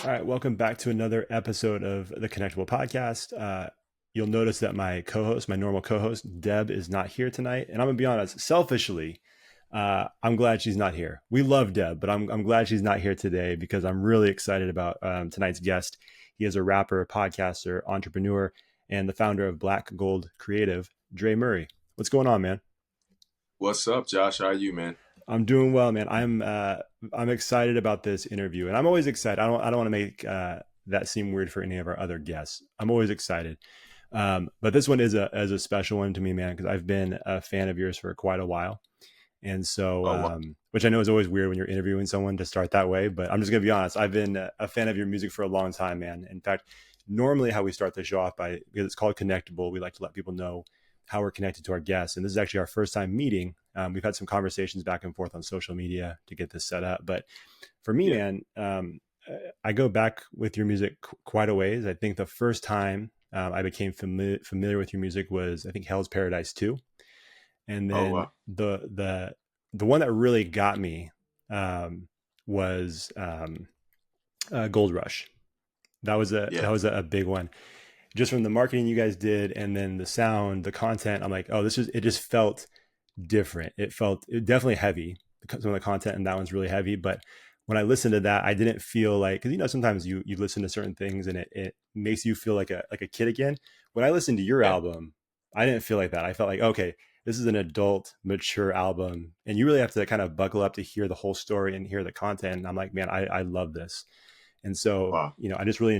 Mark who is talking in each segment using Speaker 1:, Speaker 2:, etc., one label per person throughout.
Speaker 1: All right, welcome back to another episode of the Connectable podcast. You'll notice that my co-host, my normal co-host, Deb, is not here tonight, and I'm gonna be honest. Selfishly, I'm glad she's not here. We love Deb, but I'm glad she's not here today because I'm really excited about tonight's guest. He is a rapper, podcaster, entrepreneur, and the founder of Black Gold Creative, Dre Murray. What's going on, man?
Speaker 2: What's up, Josh? How are you, man?
Speaker 1: I'm doing well, man. I'm excited about this interview, and I'm always excited. I don't want to make that seem weird for any of our other guests. I'm always excited, but this one is a special one to me, man, because I've been a fan of yours for quite a while, and so
Speaker 2: Oh, wow.
Speaker 1: which I know is always weird when you're interviewing someone to start that way. But I'm just gonna be honest. I've been a fan of your music for a long time, man. In fact, normally how we start the show off by because it's called Connectable, we like to let people know how we're connected to our guests. And this is actually our first time meeting. We've had some conversations back and forth on social media to get this set up. But for me,
Speaker 2: Yeah.
Speaker 1: man, I go back with your music quite a ways. I think the first time I became familiar with your music was, I think, Hell's Paradise 2. And
Speaker 2: Oh,
Speaker 1: then
Speaker 2: wow.
Speaker 1: the one that really got me was Gold Rush. That
Speaker 2: Yeah.
Speaker 1: was a big one just from the marketing you guys did and then the sound, the content. I'm like, oh, it just felt different. It definitely heavy. Some of the content and that one's really heavy. But when I listened to that, I didn't feel like, because sometimes you listen to certain things and it makes you feel like a kid again. When I listened to your
Speaker 2: Yeah.
Speaker 1: album, I didn't feel like that. I felt like, okay, this is an adult, mature album. And you really have to kind of buckle up to hear the whole story and hear the content. And I'm like, man, I love this. And so,
Speaker 2: Wow.
Speaker 1: I just really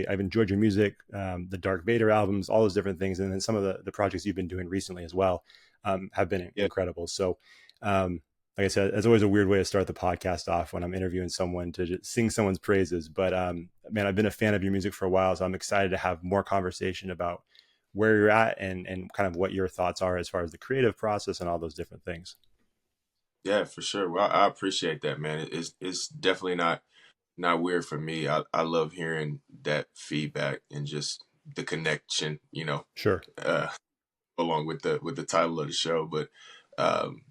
Speaker 1: I've enjoyed your music, the Dark Vader albums, all those different things. And then some of the projects you've been doing recently as well have been
Speaker 2: Yeah.
Speaker 1: incredible. So, like I said, it's always a weird way to start the podcast off when I'm interviewing someone to just sing someone's praises. But man, I've been a fan of your music for a while. So I'm excited to have more conversation about where you're at and kind of what your thoughts are as far as the creative process and all those different things.
Speaker 2: Yeah, for sure. Well, I appreciate that, man. It's definitely not weird for me. I love hearing that feedback and just the connection,
Speaker 1: Sure.
Speaker 2: uh, along with the title of the show. But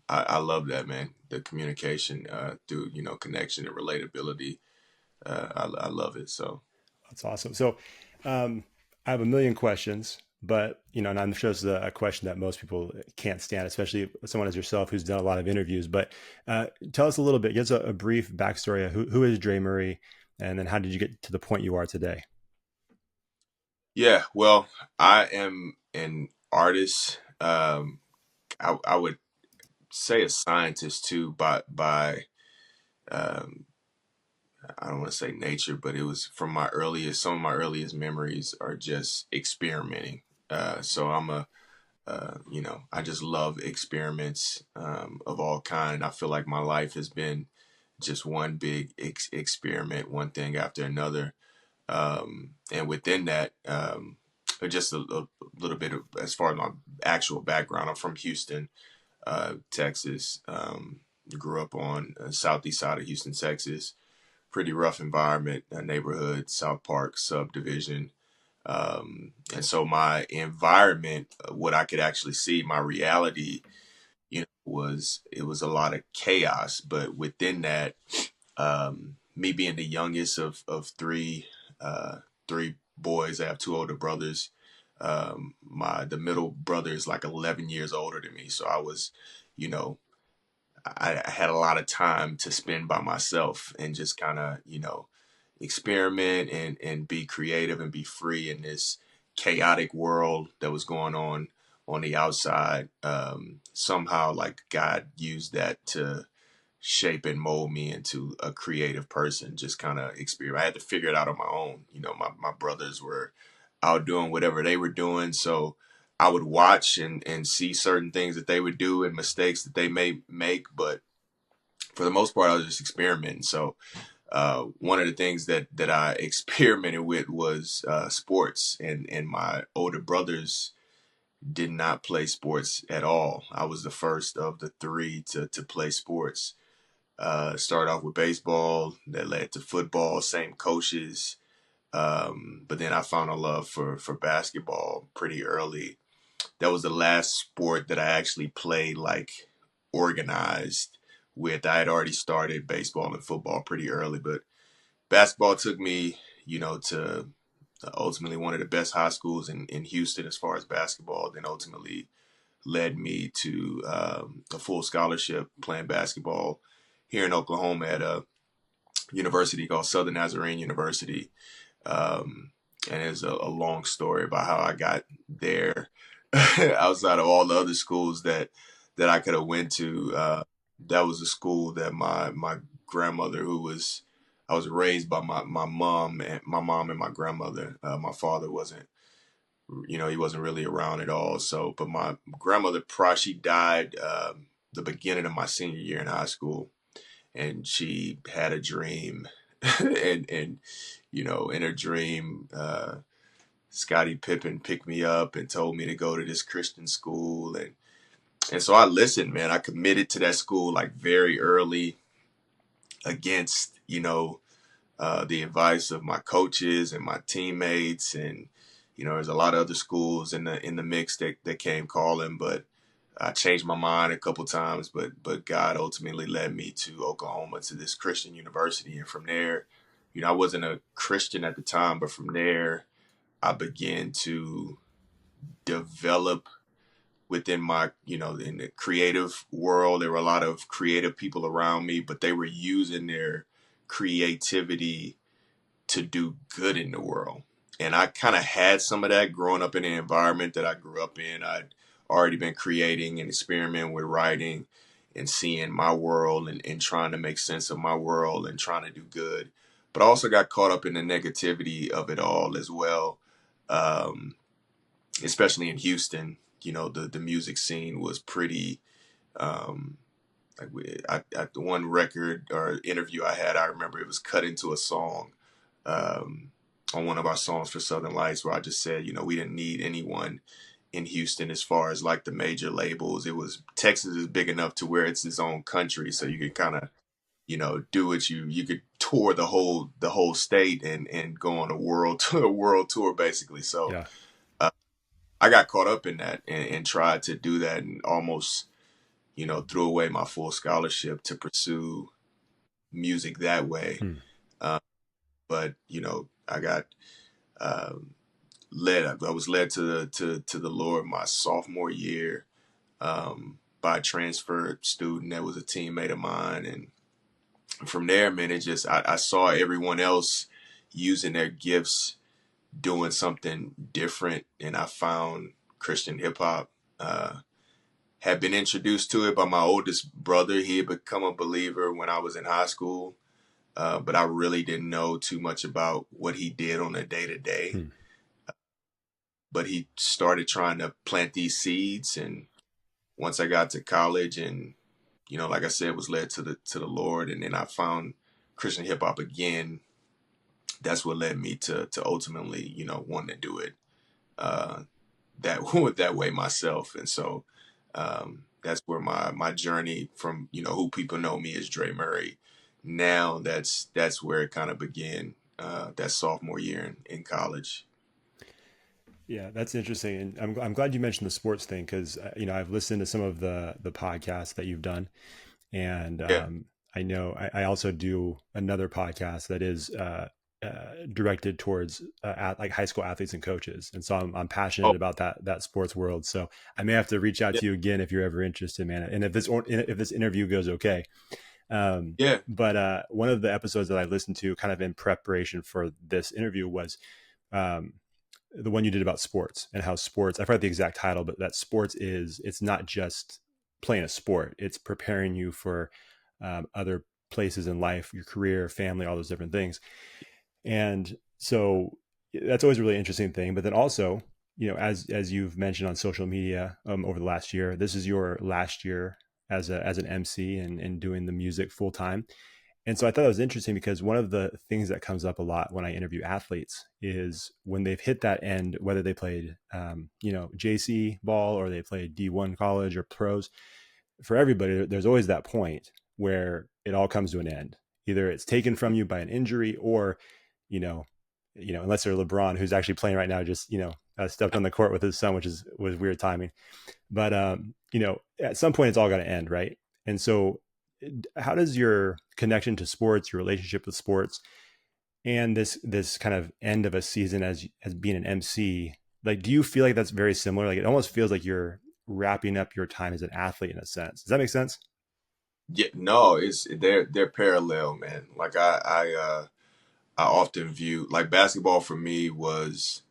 Speaker 2: I love that, man. The communication through connection and relatability. I love it. So
Speaker 1: That's awesome. So, I have a million questions, but and I'm sure this is a question that most people can't stand, especially someone as yourself who's done a lot of interviews. But tell us a little bit, give us a brief backstory of who is Dre Murray, and then how did you get to the point you are today?
Speaker 2: yeah, well, I am an artist. I would say a scientist too by um I don't want to say nature, but it was from my earliest some of my earliest memories are just experimenting. So I'm a I just love experiments of all kind. I feel like my life has been just one big experiment, one thing after another. And within that, just a little bit of as far as my actual background, I'm from Houston, Texas. Grew up on the southeast side of Houston, Texas. Pretty rough environment, neighborhood, South Park subdivision. And so my environment, what I could actually see, my reality, was it was a lot of chaos. But within that, me being the youngest of three boys, I have two older brothers. My the middle brother is like 11 years older than me, so I was, you know, I had a lot of time to spend by myself and just kind of, experiment and be creative and be free in this chaotic world that was going on the outside. Somehow, like God used that to shape and mold me into a creative person. Just kind of experiment. I had to figure it out on my own. My brothers were out doing whatever they were doing, so I would watch and see certain things that they would do and mistakes that they may make, but for the most part, I was just experimenting. So one of the things that I experimented with was sports, and my older brothers did not play sports at all. I was the first of the three to play sports. Started off with baseball, that led to football, same coaches. But then I found a love for basketball pretty early. That was the last sport that I actually played like organized with. I had already started baseball and football pretty early, but basketball took me, to ultimately one of the best high schools in Houston as far as basketball. Then ultimately led me to a full scholarship playing basketball here in Oklahoma at a university called Southern Nazarene University. Um, and it's a long story about how I got there outside of all the other schools that I could have went to. That was a school that my grandmother, I was raised by my mom and my grandmother. My father wasn't, he wasn't really around at all. So, but my grandmother, she died the beginning of my senior year in high school, and she had a dream, and in her dream, Scottie Pippen picked me up and told me to go to this Christian school, and so I listened, man. I committed to that school like very early against the advice of my coaches and my teammates, and there's a lot of other schools in the mix that came calling, but I changed my mind a couple times. But God ultimately led me to Oklahoma, to this Christian university, and from there, I wasn't a Christian at the time, but from there I began to develop within my, in the creative world. There were a lot of creative people around me, but they were using their creativity to do good in the world. And I kind of had some of that growing up in the environment that I grew up in. I'd already been creating and experimenting with writing and seeing my world, and trying to make sense of my world and trying to do good. But I also got caught up in the negativity of it all as well. Um, Especially in Houston, the music scene was pretty, um, the one record or interview I had, I remember it was cut into a song, um, on one of our songs for Southern Lights, where I just said, we didn't need anyone in Houston as far as like the major labels. It was, Texas is big enough to where it's its own country, so you could kind of, do what you could tour the whole state and go on a world tour, world tour basically. So
Speaker 1: Yeah.
Speaker 2: uh, I got caught up in that, and tried to do that, and almost, threw away my full scholarship to pursue music that way.
Speaker 1: Hmm.
Speaker 2: Uh, but I got um, led. I was led to the Lord my sophomore year, by a transferred student that was a teammate of mine, and from there, man, it just, I saw everyone else using their gifts, doing something different, and I found Christian hip hop. Had been introduced to it by my oldest brother. He had become a believer when I was in high school, but I really didn't know too much about what he did on a day to day.
Speaker 1: Hmm.
Speaker 2: But he started trying to plant these seeds, and once I got to college, and like I said, was led to the Lord, and then I found Christian hip hop again. That's what led me to ultimately, wanting to do it uh, that that way myself. And so that's where my journey from, who people know me as Dre Murray. Now that's where it kind of began. That sophomore year in college.
Speaker 1: Yeah, that's interesting, and I'm glad you mentioned the sports thing because I've listened to some of the podcasts that you've done, and
Speaker 2: Yeah.
Speaker 1: I know I also do another podcast that is directed towards like high school athletes and coaches, and so I'm
Speaker 2: Oh,
Speaker 1: passionate about that sports world. So I may have to reach out
Speaker 2: yeah.
Speaker 1: to you again if you're ever interested, man. And if this interview goes okay.
Speaker 2: Yeah.
Speaker 1: But one of the episodes that I listened to, kind of in preparation for this interview, was um, the one you did about sports and how sports, I forgot the exact title, but that sports it's not just playing a sport, it's preparing you for other places in life, your career, family, all those different things. And so that's always a really interesting thing. But then also, as you've mentioned on social media over the last year, this is your last year as an MC and doing the music full time. And so I thought it was interesting because one of the things that comes up a lot when I interview athletes is when they've hit that end, whether they played, JC ball or they played D1 college or pros, for everybody, there's always that point where it all comes to an end. Either it's taken from you by an injury or, you know, unless they're LeBron, who's actually playing right now, just, stepped on the court with his son, was weird timing. But, at some point it's all got to end. Right. And so how does your connection to sports, your relationship with sports, and this kind of end of a season as being an MC, like, do you feel like that's very similar? Like, it almost feels like you're wrapping up your time as an athlete in a sense. Does that make sense?
Speaker 2: Yeah, no, it's they're parallel, man. Like I often view like basketball for me was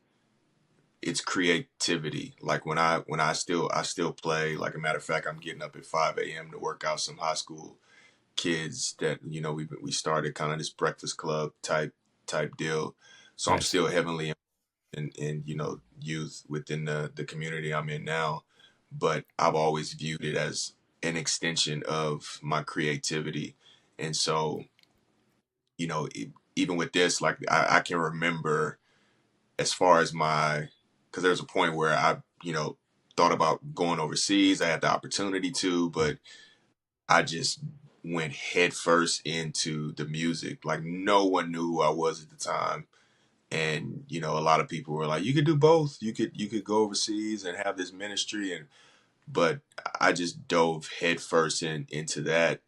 Speaker 2: it's creativity. Like when I still play. Like a matter of fact, I'm getting up at 5 a.m. to work out some high school kids that we started kind of this breakfast club type deal. So I'm
Speaker 1: Nice.
Speaker 2: still heavily in youth within the community I'm in now, but I've always viewed it as an extension of my creativity. And so even with this, like I can remember as far as because there was a point where I thought about going overseas. I had the opportunity to, but I just went headfirst into the music. Like no one knew who I was at the time. And a lot of people were like, you could do both. You could go overseas and have this ministry, but I just dove headfirst into that.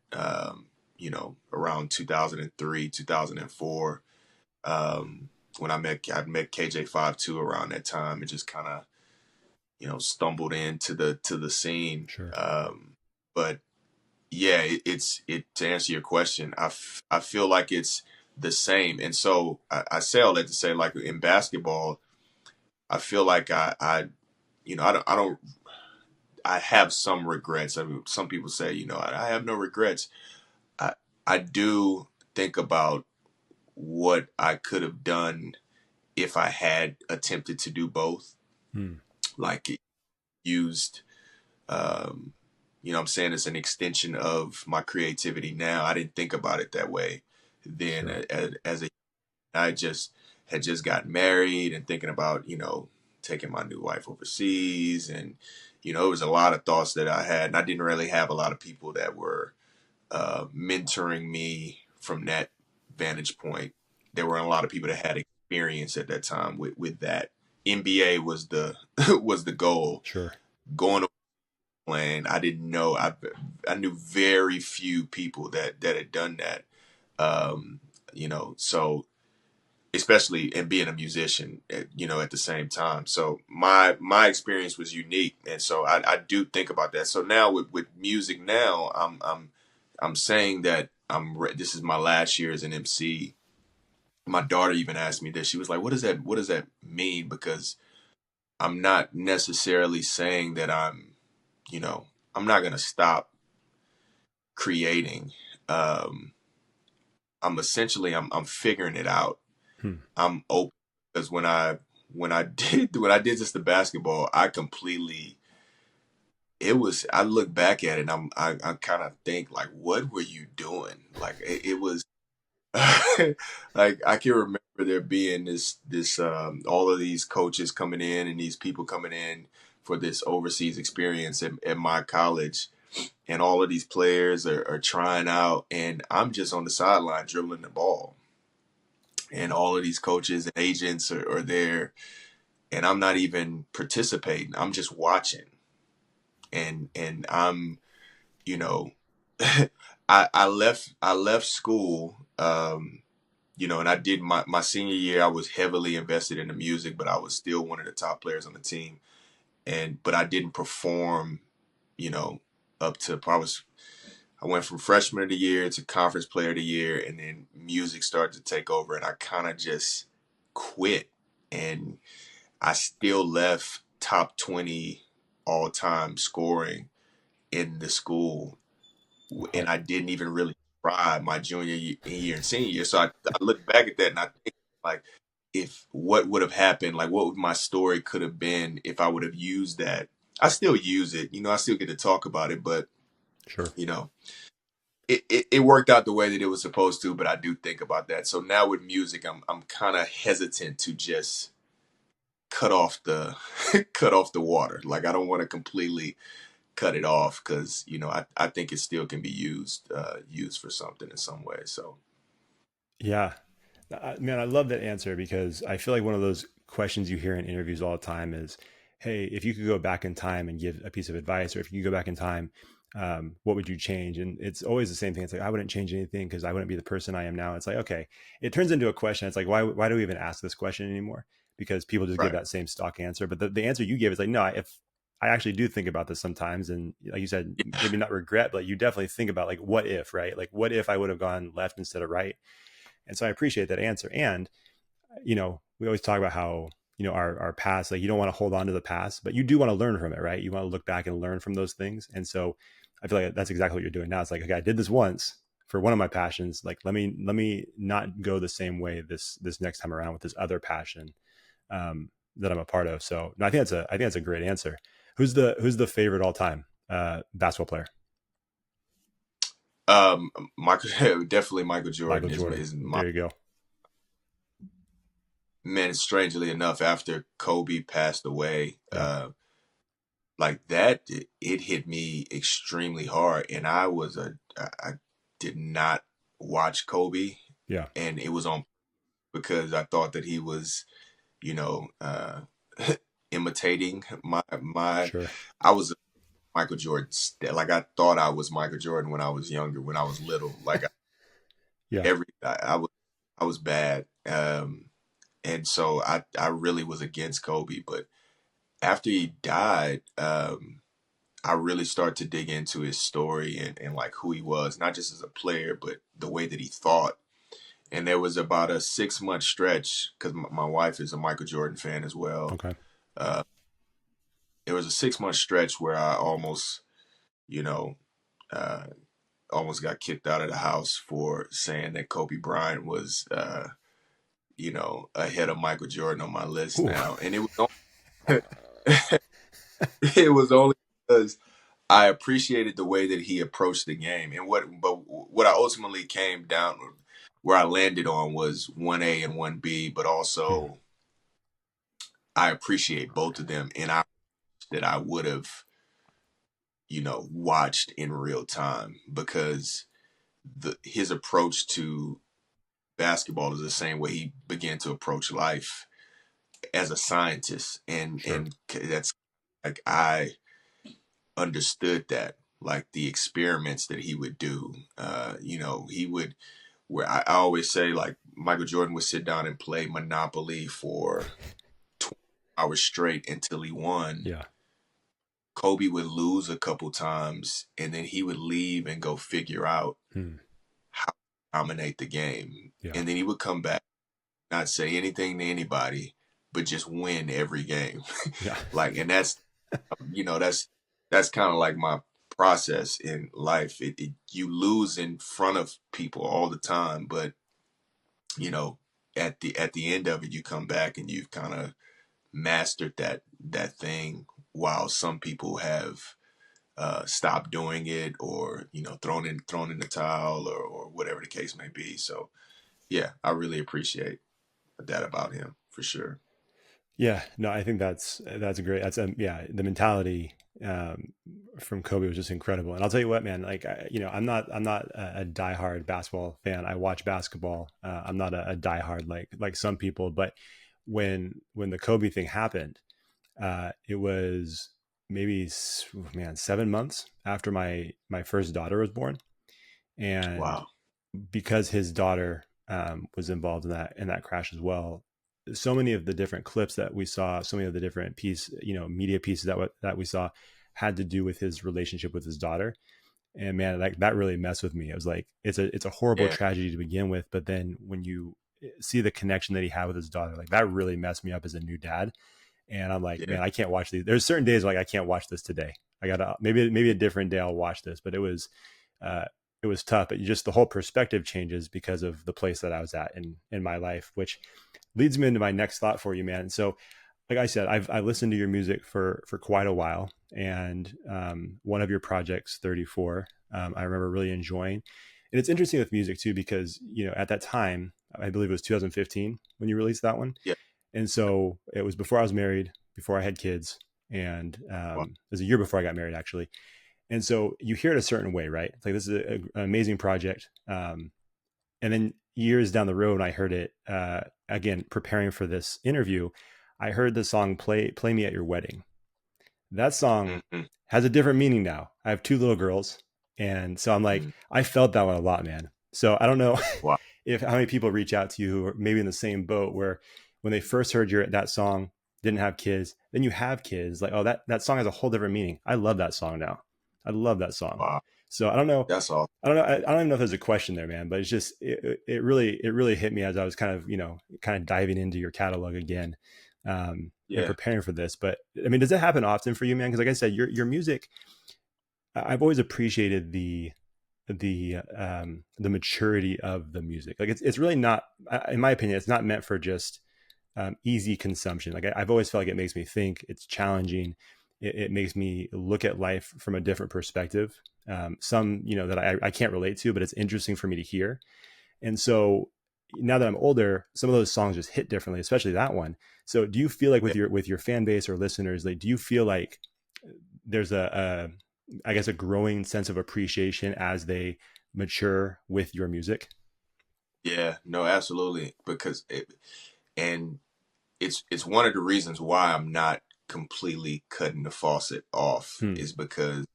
Speaker 2: Around 2003, 2004, when I met KJ52 around that time, and just kind of stumbled into the scene.
Speaker 1: Sure.
Speaker 2: But yeah, it to answer your question, I feel like it's the same. And so I say all that to say, like in basketball, I feel like I have some regrets. I mean, some people say, I have no regrets. I I do think about what I could have done if I had attempted to do both.
Speaker 1: Hmm.
Speaker 2: Like it used, um, what I'm saying, it's an extension of my creativity now. I didn't think about it that way then.
Speaker 1: Sure.
Speaker 2: As I just had just gotten married and thinking about, taking my new wife overseas. And, it was a lot of thoughts that I had. And I didn't really have a lot of people that were mentoring me from that vantage point. There weren't a lot of people that had experience at that time with that. NBA was the was the goal.
Speaker 1: Sure.
Speaker 2: Going to playing, I didn't know. I knew very few people that had done that. So especially in being a musician, at the same time. So my experience was unique, and so I do think about that. So now with music, now I'm saying that this is my last year as an MC. My daughter even asked me this. She was like, What does that mean?" Because I'm not necessarily saying that you know, I'm not gonna stop creating. Um, I'm figuring it out.
Speaker 1: Hmm.
Speaker 2: I'm open because when I did just the basketball, I completely it was I look back at it and I kind of think like, what were you doing? Like it was like I can remember there being this all of these coaches coming in and these people coming in for this overseas experience at my college, and all of these players are trying out, and I'm just on the sideline dribbling the ball, and all of these coaches and agents are there, and I'm not even participating. I'm just watching, and I'm you know I left school. And I did my senior year. I was heavily invested in the music, but I was still one of the top players on the team. But I didn't perform, you know, up to probably. I went from freshman of the year to conference player of the year, and then music started to take over, and I kind of just quit. And I still left top 20 all time scoring in the school, and
Speaker 1: Wow.
Speaker 2: I didn't even really try my junior year and senior year. So I look back at that and I think like, if what would have happened, like what would my story could have been if I would have used that. I still use it, I still get to talk about it, but
Speaker 1: Sure.
Speaker 2: you know, it worked out the way that it was supposed to. But I do think about that. So now with music, I'm kind of hesitant to just cut off the cut off the water. Like I don't want to completely cut it off because I think it still can be used for something in some way. So
Speaker 1: Yeah. Man, I love that answer because I feel like one of those questions you hear in interviews all the time is, hey, if you could go back in time and give a piece of advice, or if you could go back in time what would you change? And it's always the same thing. It's like, I wouldn't change anything because I wouldn't be the person I am now. It's like, okay, it turns into a question. It's like, why do we even ask this question anymore? Because people just give
Speaker 2: Right.
Speaker 1: that same stock answer. But the answer you give is like, no, if I actually do think about this sometimes. And like you said,
Speaker 2: Yeah.
Speaker 1: maybe not regret, but you definitely think about like, what if, right? Like, what if I would have gone left instead of right? And so I appreciate that answer. And, we always talk about how, our past, like you don't want to hold on to the past, but you do want to learn from it, right? You want to look back and learn from those things. And so I feel like that's exactly what you're doing now. It's like, okay, I did this once for one of my passions. Like, let me not go the same way this next time around with this other passion that I'm a part of. So no, I think that's a great answer. Who's the favorite all time basketball player?
Speaker 2: Michael, definitely Michael Jordan
Speaker 1: Michael
Speaker 2: is
Speaker 1: Jordan.
Speaker 2: is my
Speaker 1: There you go.
Speaker 2: man. Strangely enough, after Kobe passed away,
Speaker 1: Yeah.
Speaker 2: like that, it hit me extremely hard, and I did not watch Kobe,
Speaker 1: Yeah.
Speaker 2: and it was on because I thought that he was, you know, imitating my.
Speaker 1: Sure.
Speaker 2: I was a Michael Jordan, like I thought I was Michael Jordan when I was younger, when I was little, like
Speaker 1: Yeah.
Speaker 2: I was bad. And so I really was against Kobe. But after he died, I really started to dig into his story and like who he was, not just as a player, but the way that he thought. And there was about a 6 month stretch because my wife is a Michael Jordan fan as well.
Speaker 1: Okay.
Speaker 2: Uh, there was a 6 month stretch where I you know, uh, almost got kicked out of the house for saying that Kobe Bryant was, ahead of Michael Jordan on my list
Speaker 1: Ooh.
Speaker 2: now. And it was it was only because I appreciated the way that he approached the game, and what I ultimately came down where I landed on was 1A and 1B, but
Speaker 1: Hmm.
Speaker 2: also I appreciate both of them, and I that I would have watched in real time because his approach to basketball is the same way he began to approach life as a scientist, and
Speaker 1: Sure.
Speaker 2: and that's like I understood that, like the experiments that he would do. He would, where I always say, like Michael Jordan would sit down and play Monopoly for 20 hours straight until he won.
Speaker 1: Yeah.
Speaker 2: Kobe would lose a couple times, and then he would leave and go figure out
Speaker 1: Hmm.
Speaker 2: how to dominate the game,
Speaker 1: Yeah.
Speaker 2: and then he would come back, not say anything to anybody, but just win every game.
Speaker 1: Yeah.
Speaker 2: Like, and that's kind of like my process in life. You lose in front of people all the time, but you know, at the end of it, you come back and you've kind of mastered that thing. While some people have stopped doing it, or thrown in the towel, or whatever the case may be. So yeah, I really appreciate that about him for sure.
Speaker 1: Yeah, no, I think that's great. That's yeah, the mentality um, from Kobe was just incredible. And I'll tell you what, man, like I'm not a diehard basketball fan. I watch basketball. I'm not a diehard like some people. But when the Kobe thing happened, it was maybe man 7 months after my first daughter was born, and
Speaker 2: Wow.
Speaker 1: because his daughter was involved in that crash as well. So many of the different clips that we saw, so many of the different media pieces that we saw, had to do with his relationship with his daughter. And man, like that really messed with me. It was like it's a horrible
Speaker 2: Yeah.
Speaker 1: tragedy to begin with, but then when you see the connection that he had with his daughter, like that really messed me up as a new dad. And I'm like,
Speaker 2: Yeah.
Speaker 1: man, I can't watch these. There's certain days like I can't watch this today. I gotta maybe a different day I'll watch this, but uh, it was tough. But just the whole perspective changes because of the place that I was at in my life, which leads me into my next thought for you, man. So, like I said, I listened to your music for quite a while, and one of your projects, 34, I remember really enjoying. And it's interesting with music too because at that time, I believe it was 2015 when you released that one,
Speaker 2: Yeah.
Speaker 1: and so it was before I was married, before I had kids, and
Speaker 2: Wow.
Speaker 1: it was a year before I got married actually. And so you hear it a certain way, right? It's like this is an amazing project. And then years down the road, I heard it again preparing for this interview. I heard the song "Play Me at Your Wedding." that song
Speaker 2: Mm-hmm.
Speaker 1: has a different meaning now. I have two little girls, and so I'm like,
Speaker 2: Mm-hmm.
Speaker 1: I felt that one a lot, man. So I don't know
Speaker 2: Wow.
Speaker 1: if how many people reach out to you who are maybe in the same boat where when they first heard your that song, didn't have kids, then you have kids, like, oh, that song has a whole different meaning. I love that song now. I love that song.
Speaker 2: Wow.
Speaker 1: So I don't know.
Speaker 2: That's all.
Speaker 1: I don't know. I don't even know if there's a question there, man, but it's just it really hit me as I was kind of kind of diving into your catalog again, and
Speaker 2: Yeah.
Speaker 1: preparing for this. But I mean, does that happen often for you, man? Because like I said, your music, I've always appreciated the maturity of the music. Like it's really not, in my opinion, it's not meant for just easy consumption. Like I've always felt like it makes me think. It's challenging. It makes me look at life from a different perspective. Some that I can't relate to, but it's interesting for me to hear. And so now that I'm older, some of those songs just hit differently, especially that one. So do you feel like
Speaker 2: Yeah.
Speaker 1: with your fan base or listeners, like do you feel like there's I guess a growing sense of appreciation as they mature with your music?
Speaker 2: Yeah. No, absolutely. And it's one of the reasons why I'm not completely cutting the faucet off
Speaker 1: Hmm.
Speaker 2: is because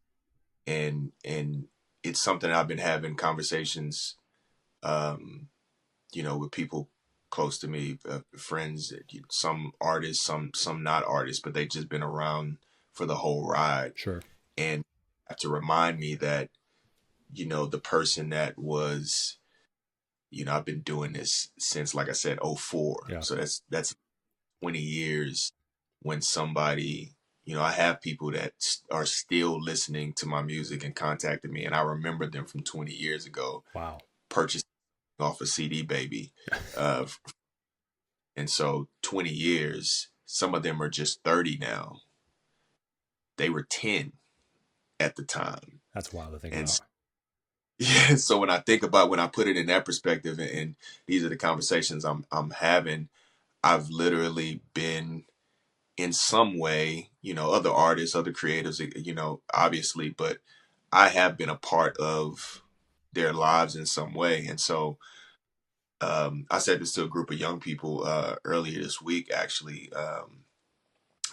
Speaker 2: and it's something I've been having conversations, um, with people close to me, friends, some artists, some not artists, but they just been around for the whole ride,
Speaker 1: Sure.
Speaker 2: and have to remind me that the person that was, I've been doing this since, like I said, '04,
Speaker 1: Yeah.
Speaker 2: so that's 20 years. When somebody, I have people that are still listening to my music and contacted me, and I remember them from 20 years ago,
Speaker 1: Wow.
Speaker 2: purchasing off a CD Baby. Uh, and so 20 years, some of them are just 30 now. They were 10 at the time.
Speaker 1: That's wild to think
Speaker 2: And
Speaker 1: about.
Speaker 2: yeah, so when I think about, when I put it in that perspective, and these are the conversations I'm having, I've literally been in some way, other artists, other creatives, obviously, but I have been a part of their lives in some way. And so I said this to a group of young people earlier this week, actually,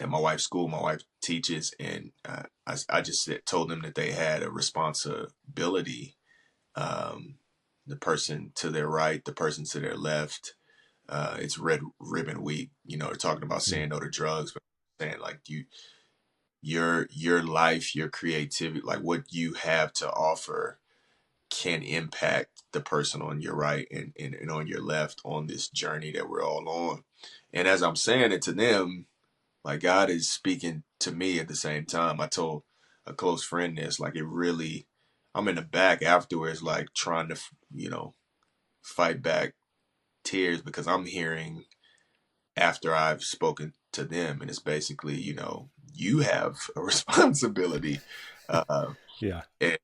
Speaker 2: at my wife's school. My wife teaches, and I just told them that they had a responsibility. Um, the person to their right, the person to their left. It's Red Ribbon Week. They're talking about
Speaker 1: Hmm.
Speaker 2: saying no to drugs, but saying like your life, your creativity, like what you have to offer can impact the person on your right and on your left on this journey that we're all on. And as I'm saying it to them, like God is speaking to me at the same time. I told a close friend this, like it really, I'm in the back afterwards, like trying to, fight back tears because I'm hearing after I've spoken to them, and it's basically, you have a responsibility. Uh,
Speaker 1: Yeah.
Speaker 2: and,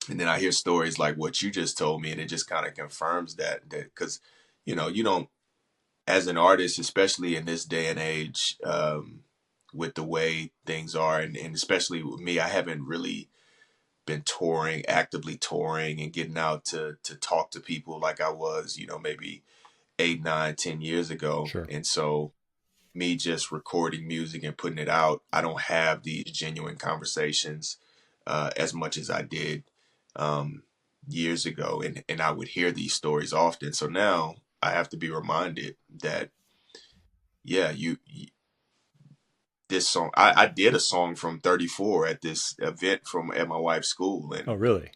Speaker 2: and then I hear stories like what you just told me, and it just kind of confirms that because, you don't, as an artist, especially in this day and age, with the way things are, and especially with me, I haven't really been actively touring and getting out to talk to people like I was, maybe 8, 9, 10 years ago.
Speaker 1: Sure.
Speaker 2: And so me just recording music and putting it out, I don't have these genuine conversations as much as I did um, years ago. And I would hear these stories often. So now I have to be reminded that, yeah, this song, I did a song from 34 at this event at my wife's school.
Speaker 1: Oh,
Speaker 2: And
Speaker 1: really?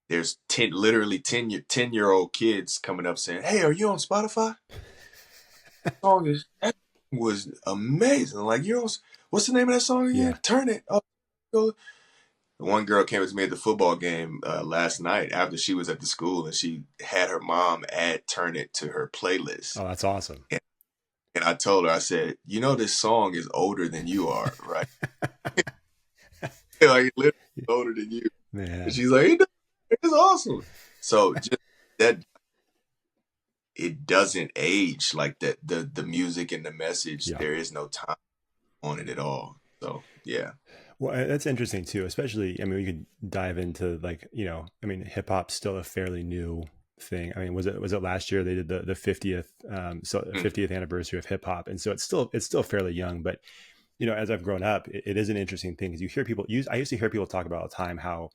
Speaker 2: there's 10, literally 10-year-old kids coming up saying, "Hey, are you on Spotify? That was amazing. Like, what's the name of that song again?
Speaker 1: Yeah.
Speaker 2: Turn it up." Go. One girl came up to me at the football game last night after she was at the school, and she had her mom add "Turn It" to her playlist.
Speaker 1: Oh, that's awesome.
Speaker 2: And I told her, I said, this song is older than you are, right? Like, literally older than you. And
Speaker 1: Man.
Speaker 2: she's like, it's awesome. So just that, it doesn't age like that. The music and the message,
Speaker 1: Yeah.
Speaker 2: there is no time on it at all. So yeah.
Speaker 1: Well, that's interesting too, especially, I mean, we could dive into like, I mean, hip hop's still a fairly new thing. I mean, was it last year they did the 50th, so
Speaker 2: Mm,
Speaker 1: 50th anniversary of hip hop. And so it's still fairly young, but as I've grown up, it is an interesting thing because you hear people use. I used to hear people talk about all the time how,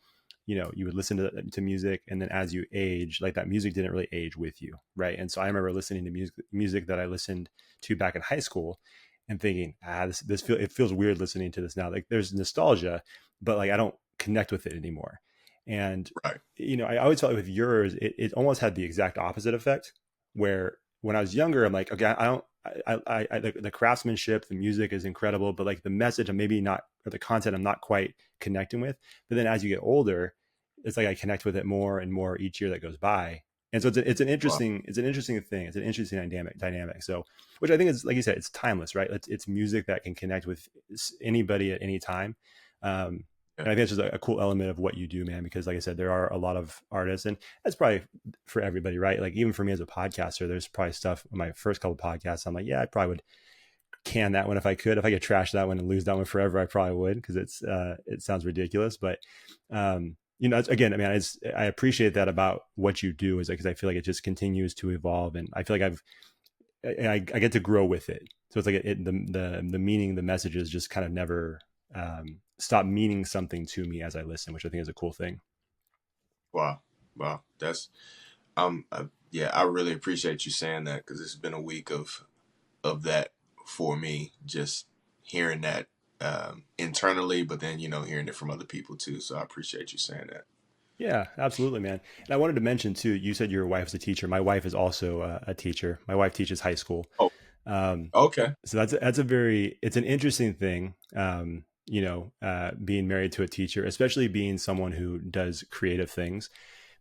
Speaker 1: you would listen to music, and then as you age, like that music didn't really age with you, right? And so I remember listening to music that I listened to back in high school, and thinking, it feels weird listening to this now. Like there's nostalgia, but like I don't connect with it anymore. And
Speaker 2: Right.
Speaker 1: I always felt like with yours, it almost had the exact opposite effect. Where when I was younger, I'm like, okay, I don't. The craftsmanship, the music is incredible, but like the message, I'm maybe not, or the content, I'm not quite connecting with. But then as you get older, it's like I connect with it more and more each year that goes by. And so
Speaker 2: Wow.
Speaker 1: it's an interesting thing. It's an interesting dynamic. So, which I think is, like you said, it's timeless, right? It's music that can connect with anybody at any time. Um,
Speaker 2: Yeah.
Speaker 1: and I think it's just a cool element of what you do, man, because like I said, there are a lot of artists, and that's probably for everybody, right? Like even for me as a podcaster, there's probably stuff in my first couple podcasts. I'm like, yeah, I probably would can that one if I could. If I could trash that one and lose that one forever, I probably would, because it sounds ridiculous. But again, I mean, I appreciate that about what you do, is because I feel like it just continues to evolve, and I feel like I get to grow with it. So it's like the meaning, the messages just kind of never stop meaning something to me as I listen, which I think is a cool thing.
Speaker 2: Wow. Wow. That's yeah, I really appreciate you saying that, because it's been a week of that for me, just hearing that internally, but then hearing it from other people too. So I appreciate you saying that.
Speaker 1: Yeah, absolutely, man. And I wanted to mention too, you said your wife's a teacher. My wife is also a teacher. My wife teaches high school.
Speaker 2: Oh,
Speaker 1: Um,
Speaker 2: okay.
Speaker 1: so it's an interesting thing. Being married to a teacher, especially being someone who does creative things,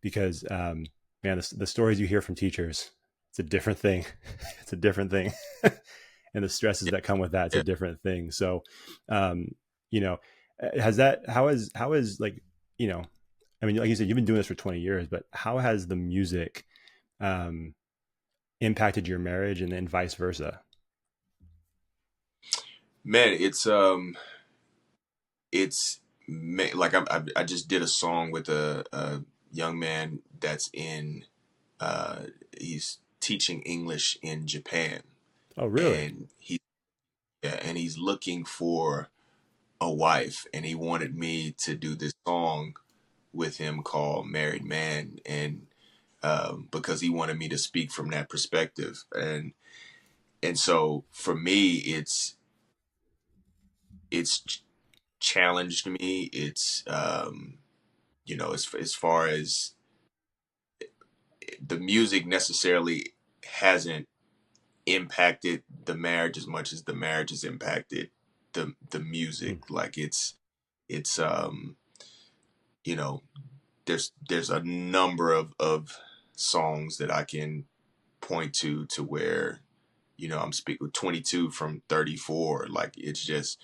Speaker 1: because man, the stories you hear from teachers, it's a different thing. It's a different thing. And the stresses
Speaker 2: Yeah,
Speaker 1: that come with that, it's a
Speaker 2: yeah.
Speaker 1: different thing. So, um, you know, has that, how is like, you know, I mean, like you said, you've been doing this for 20 years, but how has the music um, impacted your marriage, and then vice versa?
Speaker 2: Man, like I just did a song with a young man that's in he's teaching English in Japan,
Speaker 1: Oh, really?
Speaker 2: and he's looking for a wife, and he wanted me to do this song with him called Married Man, and because he wanted me to speak from that perspective, and so for me it's challenged me. It's as far as the music necessarily hasn't impacted the marriage as much as the marriage has impacted the
Speaker 1: Hmm.
Speaker 2: music. Like it's you know there's a number of songs that I can point to where I'm speaking with 22 from 34. Like it's just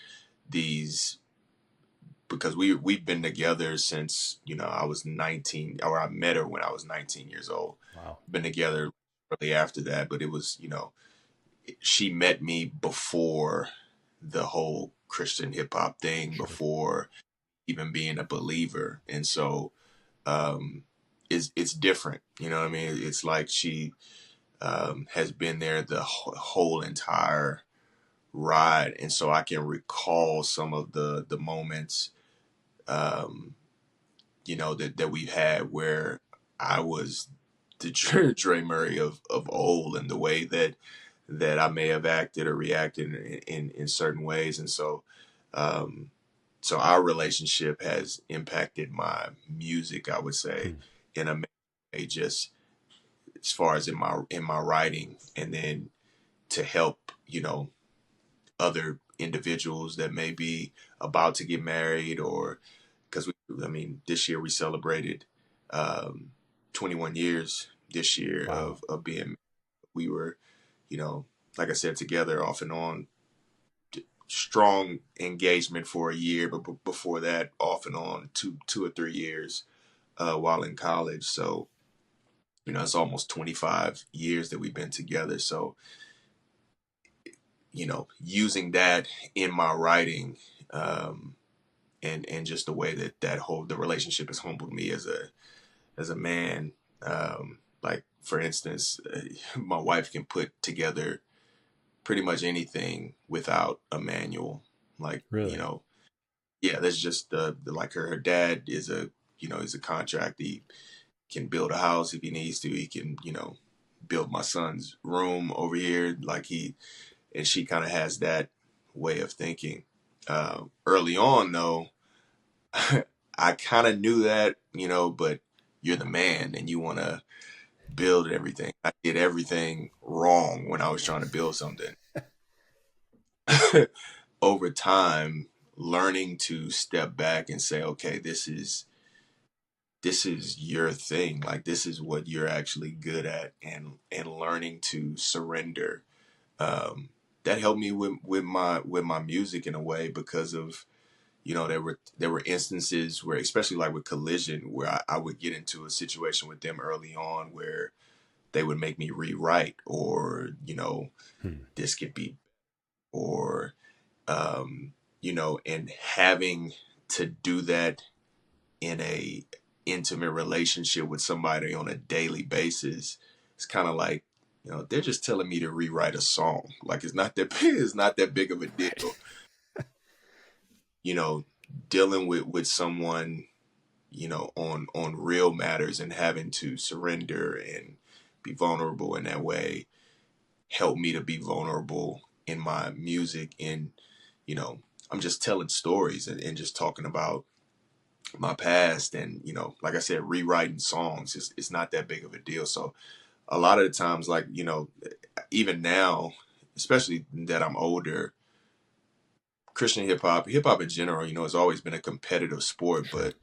Speaker 2: these, because we've been together since I was 19, or I met her when I was 19 years old.
Speaker 1: Wow.
Speaker 2: Been together really after that, but it was she met me before the whole Christian hip hop thing,
Speaker 1: Sure.
Speaker 2: before even being a believer, and so it's different. You know what I mean? It's like she has been there the whole entire ride, and so I can recall some of the moments um, that we've had where I was the Dre Murray of old, and the way that I may have acted or reacted in certain ways, and um, so our relationship has impacted my music, I would say,
Speaker 1: Hmm.
Speaker 2: in a way, just as far as in my writing, and then to help other individuals that may be about to get married, or because I mean, this year we celebrated um, 21 years this year
Speaker 1: Wow.
Speaker 2: of being. We were, you know, like I said, together off and on, strong engagement for a year, but before that, off and on 2 or 3 years while in college. So it's almost 25 years that we've been together. So using that in my writing. And just the way that the relationship has humbled me as a man. Like for instance, my wife can put together pretty much anything without a manual. Like,
Speaker 1: Really?
Speaker 2: yeah, that's just like her dad is is a contractor. He can build a house if he needs to. He can, build my son's room over here. And she kind of has that way of thinking. Early on, though, I kind of knew that, but you're the man and you want to build everything. I did everything wrong when I was trying to build something. Over time, learning to step back and say, okay, this is your thing. Like, this is what you're actually good at, and learning to surrender. Um, that helped me with my music in a way, because of, there were instances where, especially like with Collision, where I would get into a situation with them early on where they would make me rewrite, or
Speaker 1: Hmm.
Speaker 2: this could be, or and having to do that in a intimate relationship with somebody on a daily basis. It's kind of like, they're just telling me to rewrite a song. Like, it's not that big, it's not that big of a
Speaker 1: Right.
Speaker 2: deal. You know, Dealing with someone, on real matters, and having to surrender and be vulnerable in that way helped me to be vulnerable in my music. And, you know, I'm just telling stories, and just talking about my past, and, like I said, rewriting songs. It's not that big of a deal. So a lot of the times, like, even now, especially that I'm older, Christian hip hop in general, has always been a competitive sport,
Speaker 1: Sure.
Speaker 2: but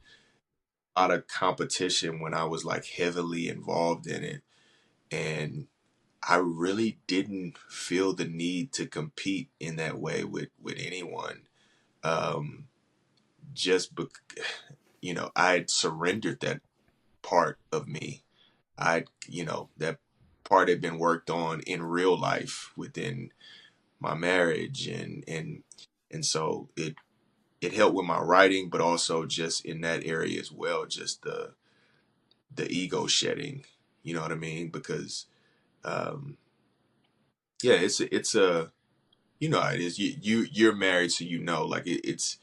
Speaker 2: a lot of competition when I was like heavily involved in it. And I really didn't feel the need to compete in that way with anyone. Um, just, I had surrendered that part of me. That part had been worked on in real life within my marriage, and so it helped with my writing, but also just in that area as well, just the ego shedding. You know what I mean? Because um, yeah, it's a, how it is. You're married, so like, it's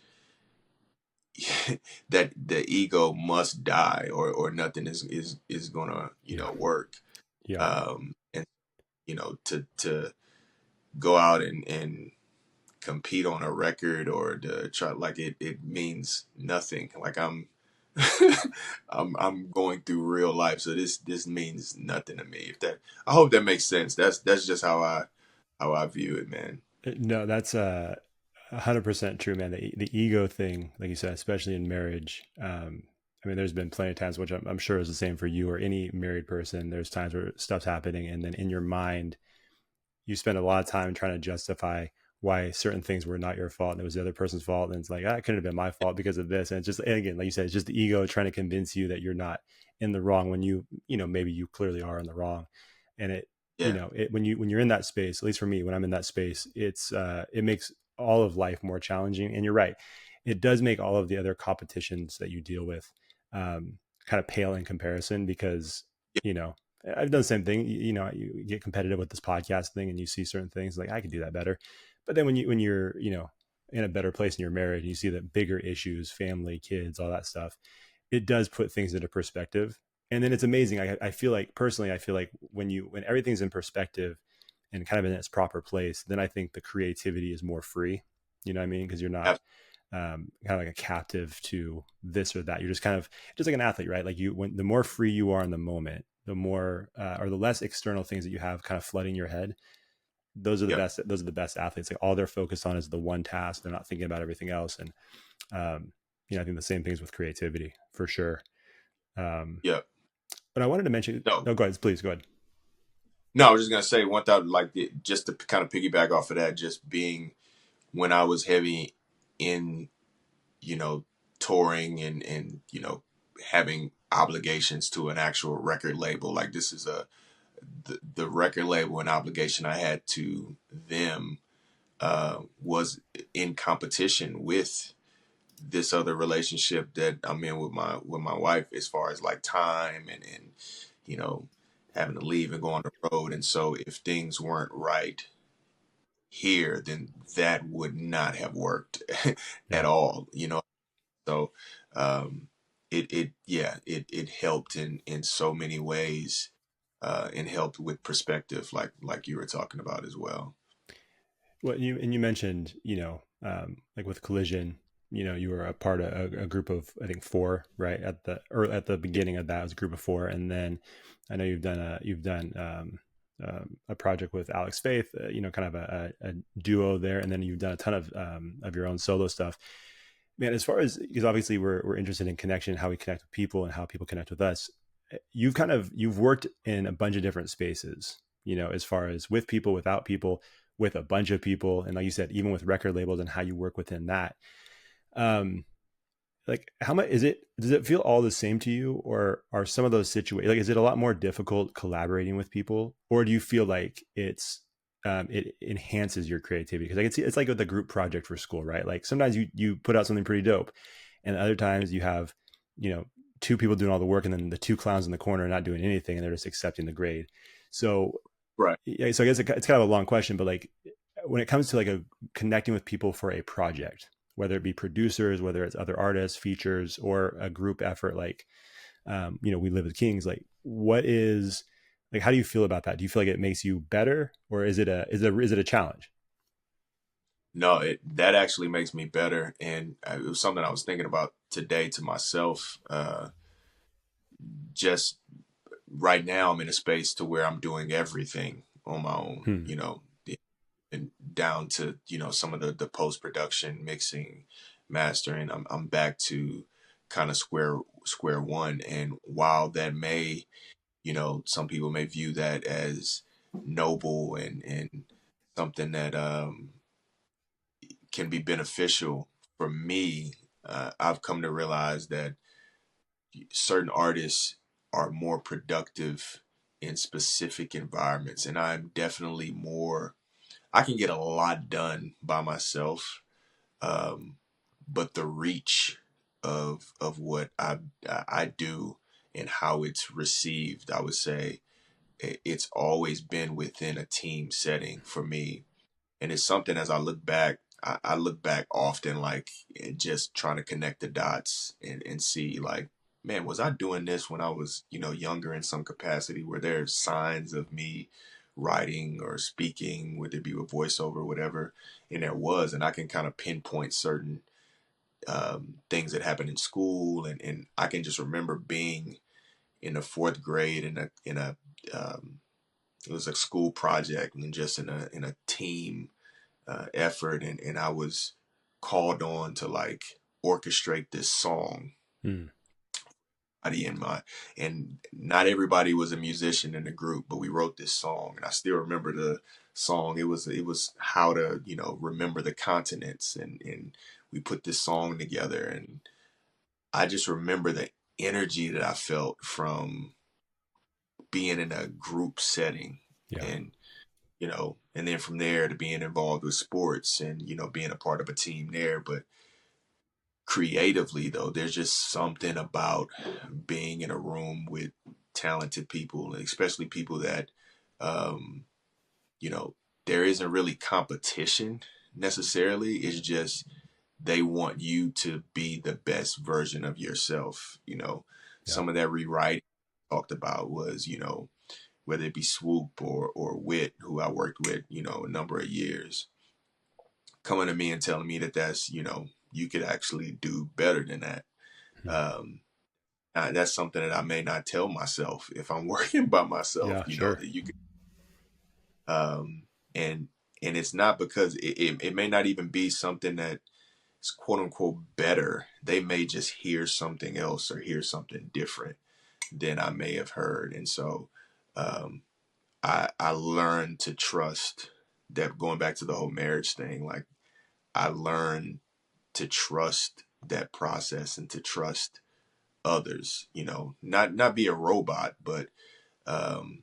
Speaker 2: that the ego must die, or nothing is gonna
Speaker 1: Yeah.
Speaker 2: work.
Speaker 1: Yeah.
Speaker 2: And to go out and compete on a record, or to try, like, it means nothing. Like, I'm I'm going through real life, so this means nothing to me. If that I hope that makes sense. That's just how I view it, man.
Speaker 1: No, that's 100% true, man. The ego thing, like you said, especially in marriage. I mean, there's been plenty of times, which I'm sure is the same for you or any married person. There's times where stuff's happening, and then in your mind, you spend a lot of time trying to justify why certain things were not your fault and it was the other person's fault. And it's like, it couldn't have been my fault because of this. And it's just, and again, like you said, it's just the ego trying to convince you that you're not in the wrong when maybe you clearly are in the wrong. And
Speaker 2: Yeah,
Speaker 1: when you're in that space, at least for me, when I'm in that space, it makes all of life more challenging. And you're right. It does make all of the other competitions that you deal with, kind of pale in comparison because,
Speaker 2: yeah,
Speaker 1: you know, I've done the same thing. You get competitive with this podcast thing, and you see certain things like I could do that better. But then when you're in a better place in your marriage, and you see the bigger issues, family, kids, all that stuff, it does put things into perspective. And then it's amazing. I feel like personally, I feel like when everything's in perspective and kind of in its proper place, then I think the creativity is more free. You know what I mean? Because you're not
Speaker 2: absolutely.
Speaker 1: kind of like a captive to this or that. You're just kind of just like an athlete, right? Like the more free you are in the moment, the more or the less external things that you have kind of flooding your head. Those are the
Speaker 2: Yep,
Speaker 1: best. Those are the best athletes. Like all they're focused on is the one task. They're not thinking about everything else. And I think the same things with creativity for sure. Um,
Speaker 2: yep.
Speaker 1: but I wanted to mention.
Speaker 2: No,
Speaker 1: No, go ahead. Please go ahead.
Speaker 2: no. I was just gonna say one thought, like, just to kind of piggyback off of that, just being when I was heavy in, you know, touring, and having obligations to an actual record label. Like, this is the record label, an obligation I had to them, was in competition with this other relationship that I'm in with my wife, as far as like time, and you know having to leave and go on the road. And so if things weren't right, here, then that would not have worked at
Speaker 1: Yeah.
Speaker 2: all, you know. So um, it helped in so many ways, and helped with perspective, like you were talking about as well.
Speaker 1: Well, you mentioned, like with Collision, you were a part of a group of, I think, four, right? At the
Speaker 2: Yeah,
Speaker 1: beginning of that, it was a group of four, and then I know you've done a project with Alex Faith, kind of a duo there, and then you've done a ton of your own solo stuff. Man, as far as, because obviously we're interested in connection, how we connect with people and how people connect with us. You've worked in a bunch of different spaces, as far as with people, without people, with a bunch of people, and like you said, even with record labels and how you work within that. um like, how much does it feel all the same to you, or are some of those situations, like, is it a lot more difficult collaborating with people, or do you feel like it enhances your creativity? Because I can see it's like with the group project for school, right? Like sometimes you put out something pretty dope, and other times you have, you know two people doing all the work, and then the two clowns in the corner not doing anything, and they're just accepting the grade. So
Speaker 2: right.
Speaker 1: yeah, so I guess it's kind of a long question, but like, when it comes to like a connecting with people for a project, whether it be producers, whether it's other artists, features, or a group effort, like, we live as kings. Like, what is, like, how do you feel about that? Do you feel like it makes you better, or is it a challenge?
Speaker 2: No, that actually makes me better, and it was something I was thinking about today to myself. Just right now, I'm in a space to where I'm doing everything on my own.
Speaker 1: Hmm.
Speaker 2: And down to some of the post production, mixing, mastering. I'm back to kind of square one. And while that may, some people may view that as noble and something that can be beneficial, for me, I've come to realize that certain artists are more productive in specific environments, and I'm definitely more. I can get a lot done by myself, um, but the reach of what I do and how it's received, I would say it's always been within a team setting for me, and it's something, as I look back, I look back often, like, and just trying to connect the dots and see, like, man, was I doing this when I was, younger in some capacity? Were there signs of me writing or speaking, would it be with voiceover or whatever? And there was, and I can kind of pinpoint certain things that happened in school, and I can just remember being in the fourth grade in a it was a school project, and just in a team effort, and I was called on to, like, orchestrate this song.
Speaker 1: Hmm.
Speaker 2: In my And not everybody was a musician in the group, but we wrote this song, and I still remember the song. It was how to remember the continents, and we put this song together, and I just remember the energy that I felt from being in a group setting,
Speaker 1: Yeah.
Speaker 2: and and then from there to being involved with sports and being a part of a team there. But creatively, though, there's just something about being in a room with talented people, and especially people that um you know there isn't really competition necessarily. It's just they want you to be the best version of yourself.
Speaker 1: Yeah.
Speaker 2: Some of that rewriting talked about was, whether it be Swoop or Wit, who I worked with, a number of years, coming to me and telling me that's, you could actually do better than that.
Speaker 1: Hmm.
Speaker 2: Um, that's something that I may not tell myself if I'm working by myself,
Speaker 1: Yeah, sure.
Speaker 2: that you could, um, and, and it's not because it may not even be something that is quote unquote better. They may just hear something else or hear something different than I may have heard. And so, um, I learned to trust that, going back to the whole marriage thing, like, I learned to trust that process and to trust others, not be a robot, but um,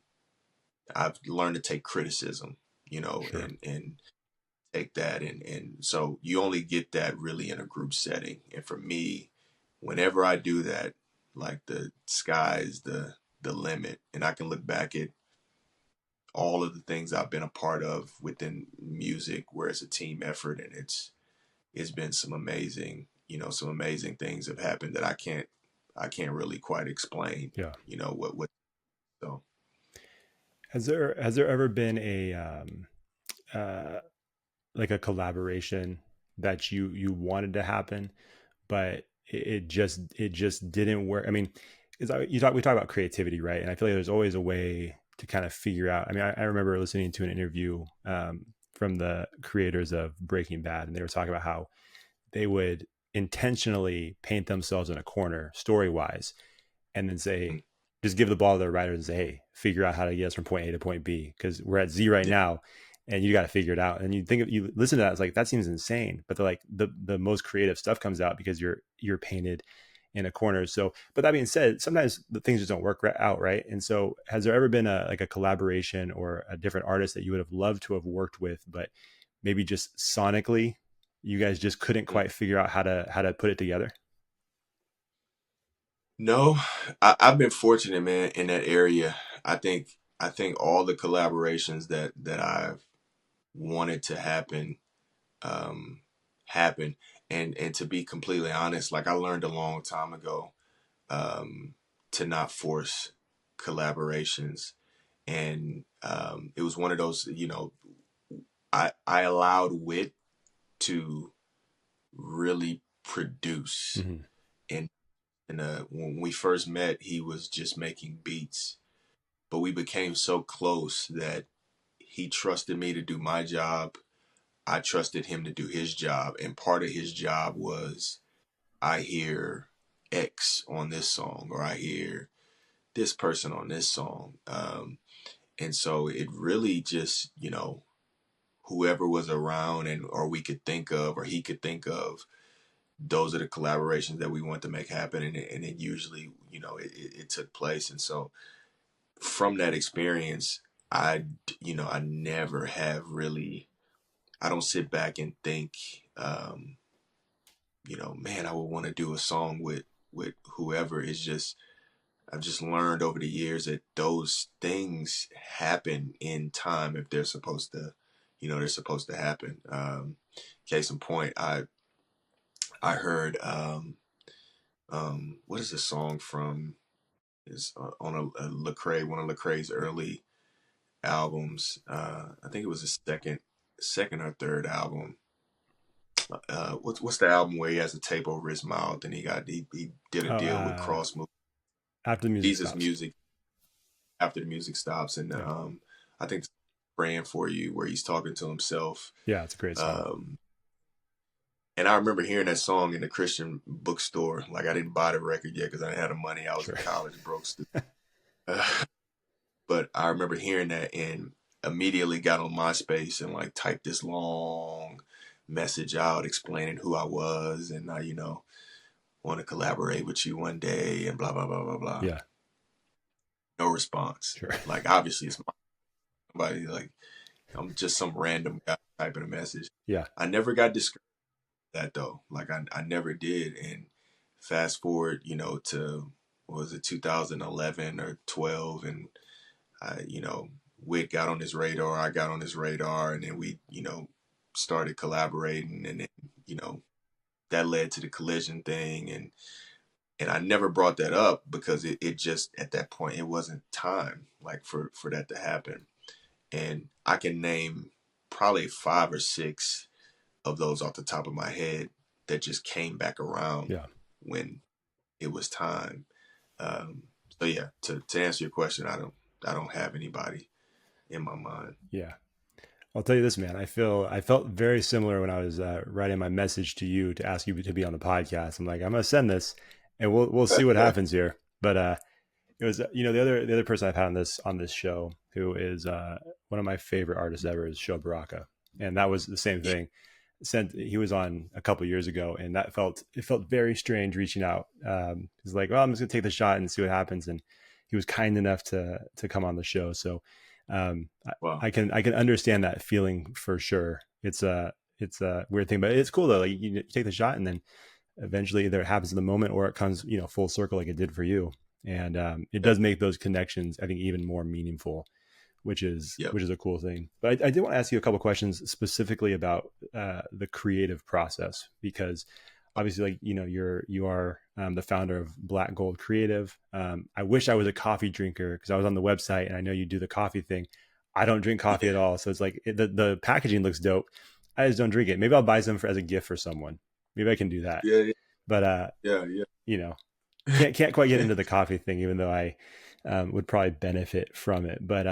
Speaker 2: I've learned to take criticism,
Speaker 1: Sure.
Speaker 2: and take that. And so you only get that really in a group setting. And for me, whenever I do that, like, the sky is the limit. And I can look back at all of the things I've been a part of within music, where it's a team effort, and it's been some amazing, some amazing things have happened that I can't really quite explain,
Speaker 1: Yeah.
Speaker 2: what so.
Speaker 1: Has there ever been a uh, like a collaboration that you wanted to happen, but it just didn't work? I mean, we talk about creativity, right? And I feel like there's always a way to kind of figure out. I mean, I remember listening to an interview from the creators of Breaking Bad, and they were talking about how they would intentionally paint themselves in a corner story wise, and then say,
Speaker 2: Mm,
Speaker 1: just give the ball to the writers and say, hey, figure out how to get us from point A to point B, because we're at Z right
Speaker 2: yeah.
Speaker 1: now, and you got to figure it out. And you listen to that, it's like, that seems insane, but they're like, the most creative stuff comes out because you're painted in a corner. So, but that being said, sometimes the things just don't work out, right? And so, has there ever been a collaboration or a different artist that you would have loved to have worked with, but maybe just sonically, you guys just couldn't
Speaker 2: Mm.
Speaker 1: quite figure out how to put it together?
Speaker 2: No, I've been fortunate, man, in that area. I think all the collaborations that I've wanted to happen, um, happen. And to be completely honest, like I learned a long time ago, um, to not force collaborations. And it was one of those, I allowed Wit to really produce.
Speaker 1: Mm-hmm.
Speaker 2: And when we first met, he was just making beats, but we became so close that he trusted me to do my job. I trusted him to do his job, and part of his job was, I hear X on this song, or I hear this person on this song. And so it really just, whoever was around, and or we could think of, or he could think of, those are the collaborations that we want to make happen. And it usually, it took place. And so from that experience, I, I never have really, I don't sit back and think, man, I would want to do a song with whoever. It's just, I've just learned over the years that those things happen in time if they're supposed to, they're supposed to happen. Case in point, I heard, what is the song from? Is on a Lecrae, one of Lecrae's early albums. I think it was his second or third album. What's the album where he has a tape over his mouth and he did a
Speaker 1: Oh,
Speaker 2: deal with Cross Movie,
Speaker 1: after the music
Speaker 2: Jesus
Speaker 1: stops.
Speaker 2: Music, after the music stops. And
Speaker 1: Yeah.
Speaker 2: I think Praying for You, where he's talking to himself.
Speaker 1: Yeah, it's a great song.
Speaker 2: Um, and I remember hearing that song in the Christian bookstore. Like I didn't buy the record yet because I didn't have the money. I was
Speaker 1: Sure.
Speaker 2: in college, broke student. But I remember hearing that and immediately got on MySpace and like typed this long message out explaining who I was, and I, want to collaborate with you one day and blah blah blah blah blah.
Speaker 1: Yeah,
Speaker 2: No response.
Speaker 1: sure.
Speaker 2: Like obviously it's somebody, like I'm just some random guy typing a message.
Speaker 1: Yeah.
Speaker 2: I never got discouraged with that though. Like I never did. And fast forward, to, what was it, 2011 or 12, and I, Wit got on his radar, I got on his radar, and then we, started collaborating, and then, that led to the Collision thing, and I never brought that up because it just, at that point it wasn't time, like for that to happen. And I can name probably 5 or 6 of those off the top of my head that just came back around
Speaker 1: Yeah.
Speaker 2: when it was time. So yeah, to answer your question, I don't have anybody in my mind.
Speaker 1: Yeah. I'll tell you this, man. I felt very similar when I was writing my message to you to ask you to be on the podcast. I'm like, I'm gonna send this, and we'll see what happens here. But it was, the other person I've had on this show who is one of my favorite artists ever is Sho Baraka, and that was the same thing. He was on a couple years ago, and it felt very strange reaching out. He's like, well, I'm just gonna take the shot and see what happens, and he was kind enough to come on the show. So
Speaker 2: Wow.
Speaker 1: I can understand that feeling for sure. It's a weird thing, but it's cool though. Like you take the shot, and then eventually either it happens in the moment or it comes full circle like it did for you. And it does make those connections, I think, even more meaningful
Speaker 2: Yep.
Speaker 1: which is a cool thing. But I did want to ask you a couple questions specifically about the creative process, because obviously, like, you know, you are the founder of Black Gold Creative. I wish I was a coffee drinker, because I was on the website and I know you do the coffee thing. I don't drink coffee
Speaker 2: Yeah.
Speaker 1: at all, so it's like the packaging looks dope. I just don't drink it. Maybe I'll buy some as a gift for someone. Maybe I can do that.
Speaker 2: Yeah.
Speaker 1: But
Speaker 2: Yeah. Yeah.
Speaker 1: you know, can't quite get into the coffee thing, even though I would probably benefit from it. But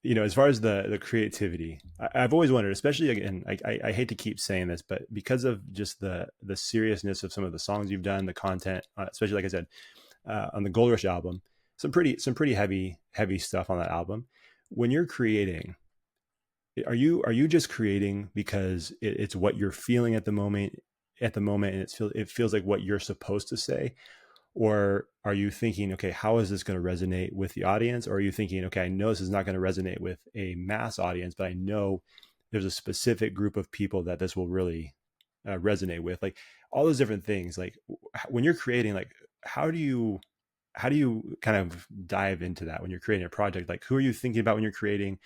Speaker 1: you know, as far as the creativity, I've always wondered, especially again, I hate to keep saying this, but because of just the seriousness of some of the songs you've done, the content, especially like I said, on the Gold Rush album, some pretty heavy stuff on that album. When you're creating, are you just creating because it's what you're feeling at the moment, and it feels like what you're supposed to say? Or are you thinking, okay, how is this going to resonate with the audience? Or are you thinking, okay, I know this is not going to resonate with a mass audience, but I know there's a specific group of people that this will really resonate with? Like all those different things. Like when you're creating, like how do you kind of dive into that when you're creating a project? Like who are you thinking about when you're creating?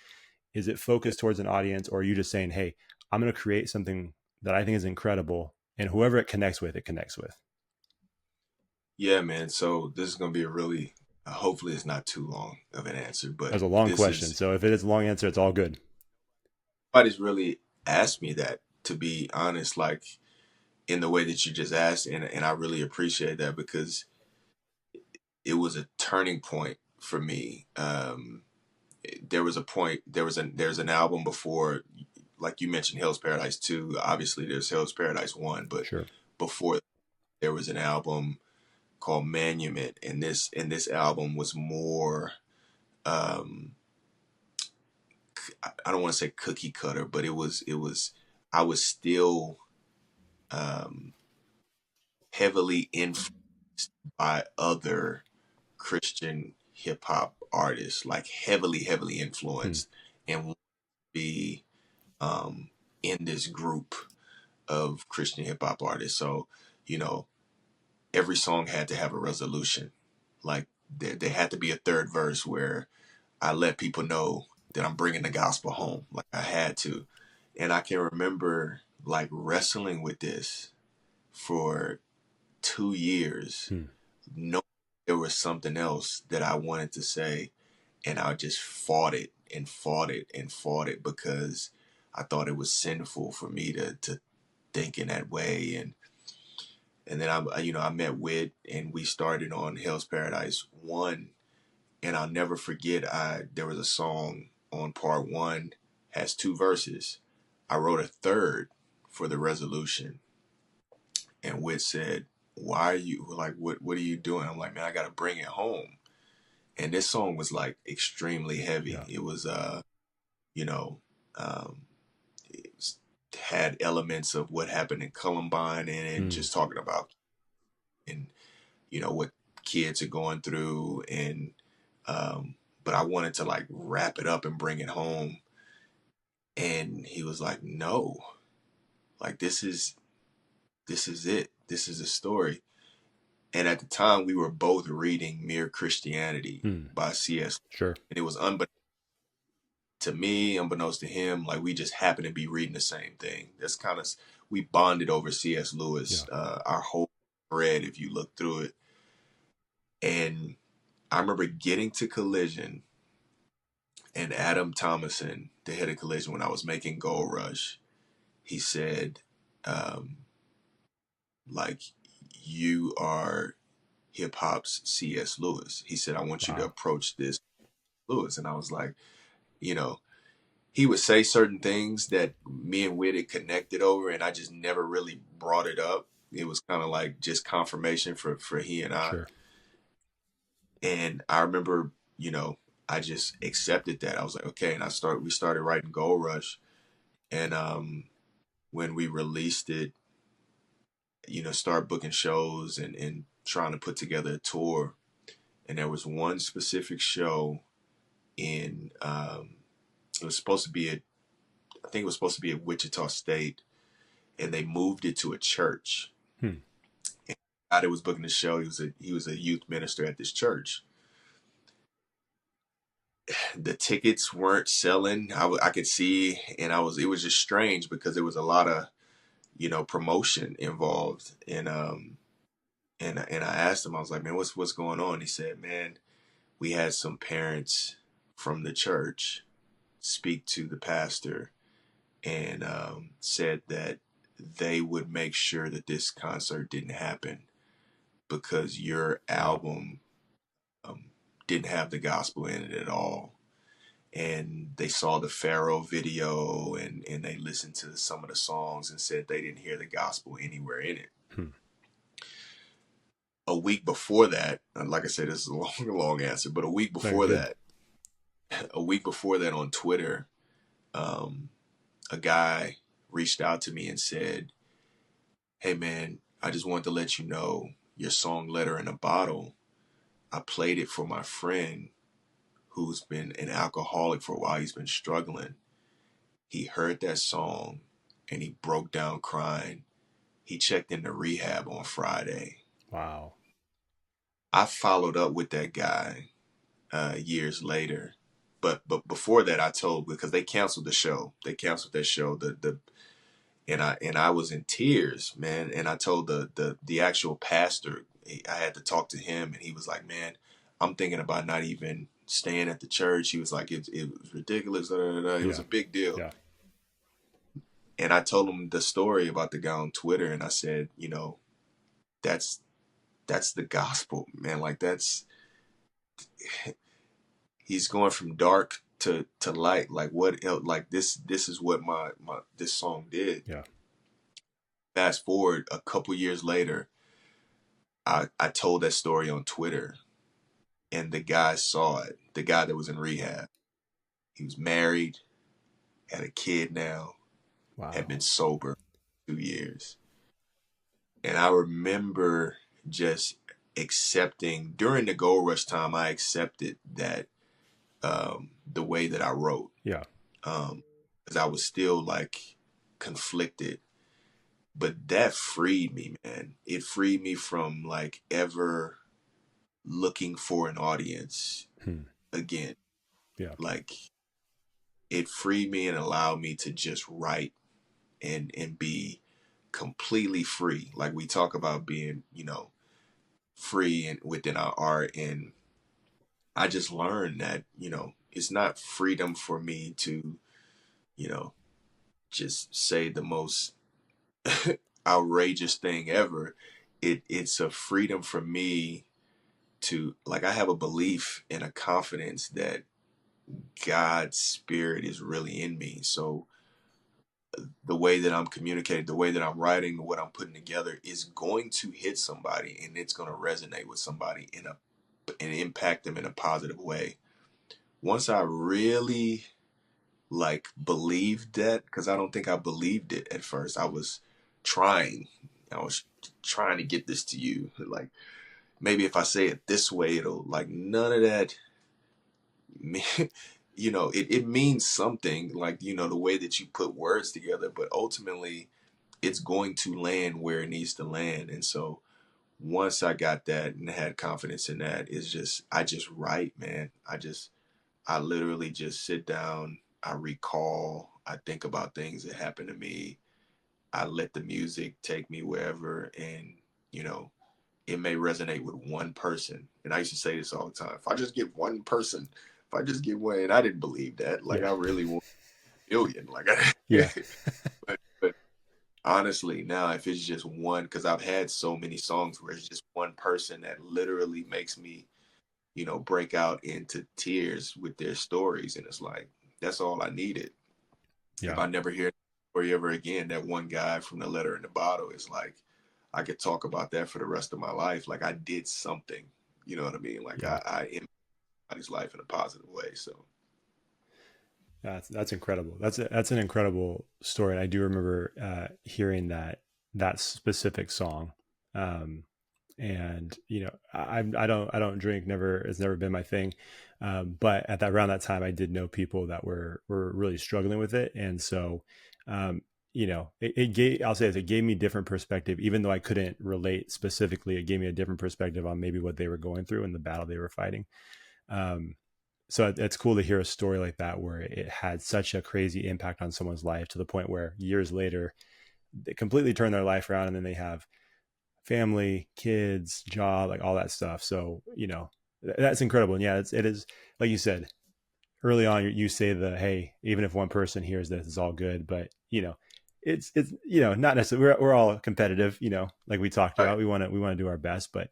Speaker 1: Is it focused towards an audience, or are you just saying, hey, I'm going to create something that I think is incredible, and whoever it connects with, it connects with?
Speaker 2: Yeah, man. So this is gonna be a really, hopefully it's not too long of an answer,
Speaker 1: That
Speaker 2: but
Speaker 1: was a long
Speaker 2: this
Speaker 1: question.
Speaker 2: is
Speaker 1: So if it is a long answer, it's all good.
Speaker 2: nobody's really asked me that, to be honest, like in the way that you just asked, and I really appreciate that because it was a turning point for me. There was a point, there's an album before, like you mentioned, Hell's Paradise 2. Obviously, there's Hell's Paradise 1, but
Speaker 1: Sure.
Speaker 2: before there was an album called Monument, and this album was more. Um, I don't want to say cookie cutter, but it was. I was still um, heavily influenced by other Christian hip hop artists, like heavily
Speaker 1: Hmm.
Speaker 2: influenced, and want to be in this group of Christian hip hop artists. So, you know, every song had to have a resolution. Like there had to be a third verse where I let people know that I'm bringing the gospel home. Like I had to. And I can remember like wrestling with this for 2 years,
Speaker 1: Hmm.
Speaker 2: knowing there was something else that I wanted to say. And I just fought it and fought it and fought it because I thought it was sinful for me to think in that way. And then I met Wit and we started on Hell's Paradise 1. And I'll never forget, there was a song on part 1, has 2 verses. I wrote a third for the resolution, and Wit said, "Why are you like what are you doing?" I'm like, "Man, I gotta bring it home." And this song was like extremely heavy.
Speaker 1: Yeah.
Speaker 2: It was you know, um, it had elements of what happened in Columbine in it,
Speaker 1: Hmm.
Speaker 2: just talking about and what kids are going through, and but I wanted to like wrap it up and bring it home. And he was like, "No, like this is it. This is the story." And at the time, we were both reading Mere Christianity
Speaker 1: Hmm.
Speaker 2: by C.S.
Speaker 1: Sure.
Speaker 2: And it was unbeknownst to me, unbeknownst to him, like we just happened to be reading the same thing. That's kind of, we bonded over C.S.
Speaker 1: Yeah.
Speaker 2: Lewis, our whole thread, if you look through it. And I remember getting to Collision, and Adam Thomason, the head of Collision, when I was making Gold Rush, he said, um, like, "You are hip hop's C.S. Lewis." He said, "I want you to
Speaker 1: Wow.
Speaker 2: approach this Lewis." And I was like, you know, he would say certain things that me and Wit had connected over, and I just never really brought it up. It was kind of like just confirmation for he and I.
Speaker 1: Sure.
Speaker 2: And I remember, I just accepted that. I was like, okay. And we started writing Gold Rush. And when we released it, start booking shows and trying to put together a tour. And there was one specific show in it was supposed to be I think it was supposed to be at Wichita State, and they moved it to a church.
Speaker 1: Hmm.
Speaker 2: And the guy that was booking the show, he was a youth minister at this church. the tickets weren't selling. I could see, and it was just strange because there was a lot of, promotion involved. And I asked him, I was like, man, what's going on? He said, man, we had some parents from the church speak to the pastor and said that they would make sure that this concert didn't happen because your
Speaker 1: Wow.
Speaker 2: album um, didn't have the gospel in it at all. And they saw the Pharaoh video and they listened to some of the songs and said they didn't hear the gospel anywhere in it.
Speaker 1: Hmm.
Speaker 2: A week before that, and like I said, this is a long answer, but
Speaker 1: No, you're good.
Speaker 2: a week before that on Twitter, um, a guy reached out to me and said, hey man, I just wanted to let you know your song Letter in a Bottle, I played it for my friend who's been an alcoholic for a while. He's been struggling. He heard that song and he broke down crying. He checked into rehab on Friday.
Speaker 1: Wow.
Speaker 2: I followed up with that guy years later. But before that, I told, because they canceled the show. They canceled that show. And I was in tears, man. And I told the actual pastor, I had to talk to him, and he was like, man, I'm thinking about not even staying at the church. He was like, it was ridiculous. Da, da, da, da. It was
Speaker 1: Yeah.
Speaker 2: a big deal.
Speaker 1: Yeah.
Speaker 2: And I told him the story about the guy on Twitter, and I said, that's the gospel, man. Like he's going from dark to light. Like what else? Like this is what my this song did.
Speaker 1: Yeah.
Speaker 2: Fast forward a couple years later, I told that story on Twitter, and the guy saw it. The guy that was in rehab, he was married, had a kid now, had
Speaker 1: Wow.
Speaker 2: been sober 2 years. And I remember just accepting during the Gold Rush time, I accepted that the way that I wrote,
Speaker 1: Yeah.
Speaker 2: because I was still like conflicted. But that freed me, man. It freed me from like ever looking for an audience
Speaker 1: Hmm.
Speaker 2: again.
Speaker 1: Yeah.
Speaker 2: Like it freed me and allowed me to just write and be completely free. Like we talk about being, free and within our art. And I just learned that, it's not freedom for me to, you know, just say the most outrageous thing ever. It's a freedom for me to, like, I have a belief and a confidence that God's spirit is really in me. So the way that I'm communicating, the way that I'm writing, what I'm putting together is going to hit somebody, and it's going to resonate with somebody and impact them in a positive way. Once I really like believed that, because I don't think I believed it at first. Trying, I was trying to get this to you. Like maybe if I say it this way, it'll like none of that. It means something, like, the way that you put words together, but ultimately it's going to land where it needs to land. And so once I got that and had confidence in that, I just write, man. I literally just sit down, I recall, I think about things that happened to me. I let the music take me wherever, and, you know, it may resonate with one person. And I used to say this all the time. If I just get one person, if I just get one, and I didn't believe that. Like
Speaker 1: Yeah.
Speaker 2: I really want a billion. Like I,
Speaker 1: Yeah.
Speaker 2: but honestly, now if it's just one, because I've had so many songs where it's just one person that literally makes me, break out into tears with their stories, and it's like that's all I needed. If
Speaker 1: Yeah.
Speaker 2: I never hear the story ever again, that one guy from the letter in the bottle is like, I could talk about that for the rest of my life. Like I did something, you know what I mean? Like
Speaker 1: Yeah.
Speaker 2: I impacted somebody's life in a positive way. So
Speaker 1: That's incredible. That's an incredible story. And I do remember hearing that specific song. Um, and I don't drink. Never, it's never been my thing. But at that around that time, I did know people that were really struggling with it, and so um, it gave. I'll say this, it gave me different perspective, even though I couldn't relate specifically. It gave me a different perspective on maybe what they were going through and the battle they were fighting. Um, So it's cool to hear a story like that where it had such a crazy impact on someone's life to the point where years later they completely turn their life around, and then they have family, kids, job, like all that stuff. So, that's incredible. And yeah, it is, like you said early on, you say hey, even if one person hears this, it's all good. But, it's, not necessarily, we're all competitive, like we talked
Speaker 2: Right.
Speaker 1: about, we want to do our best, but,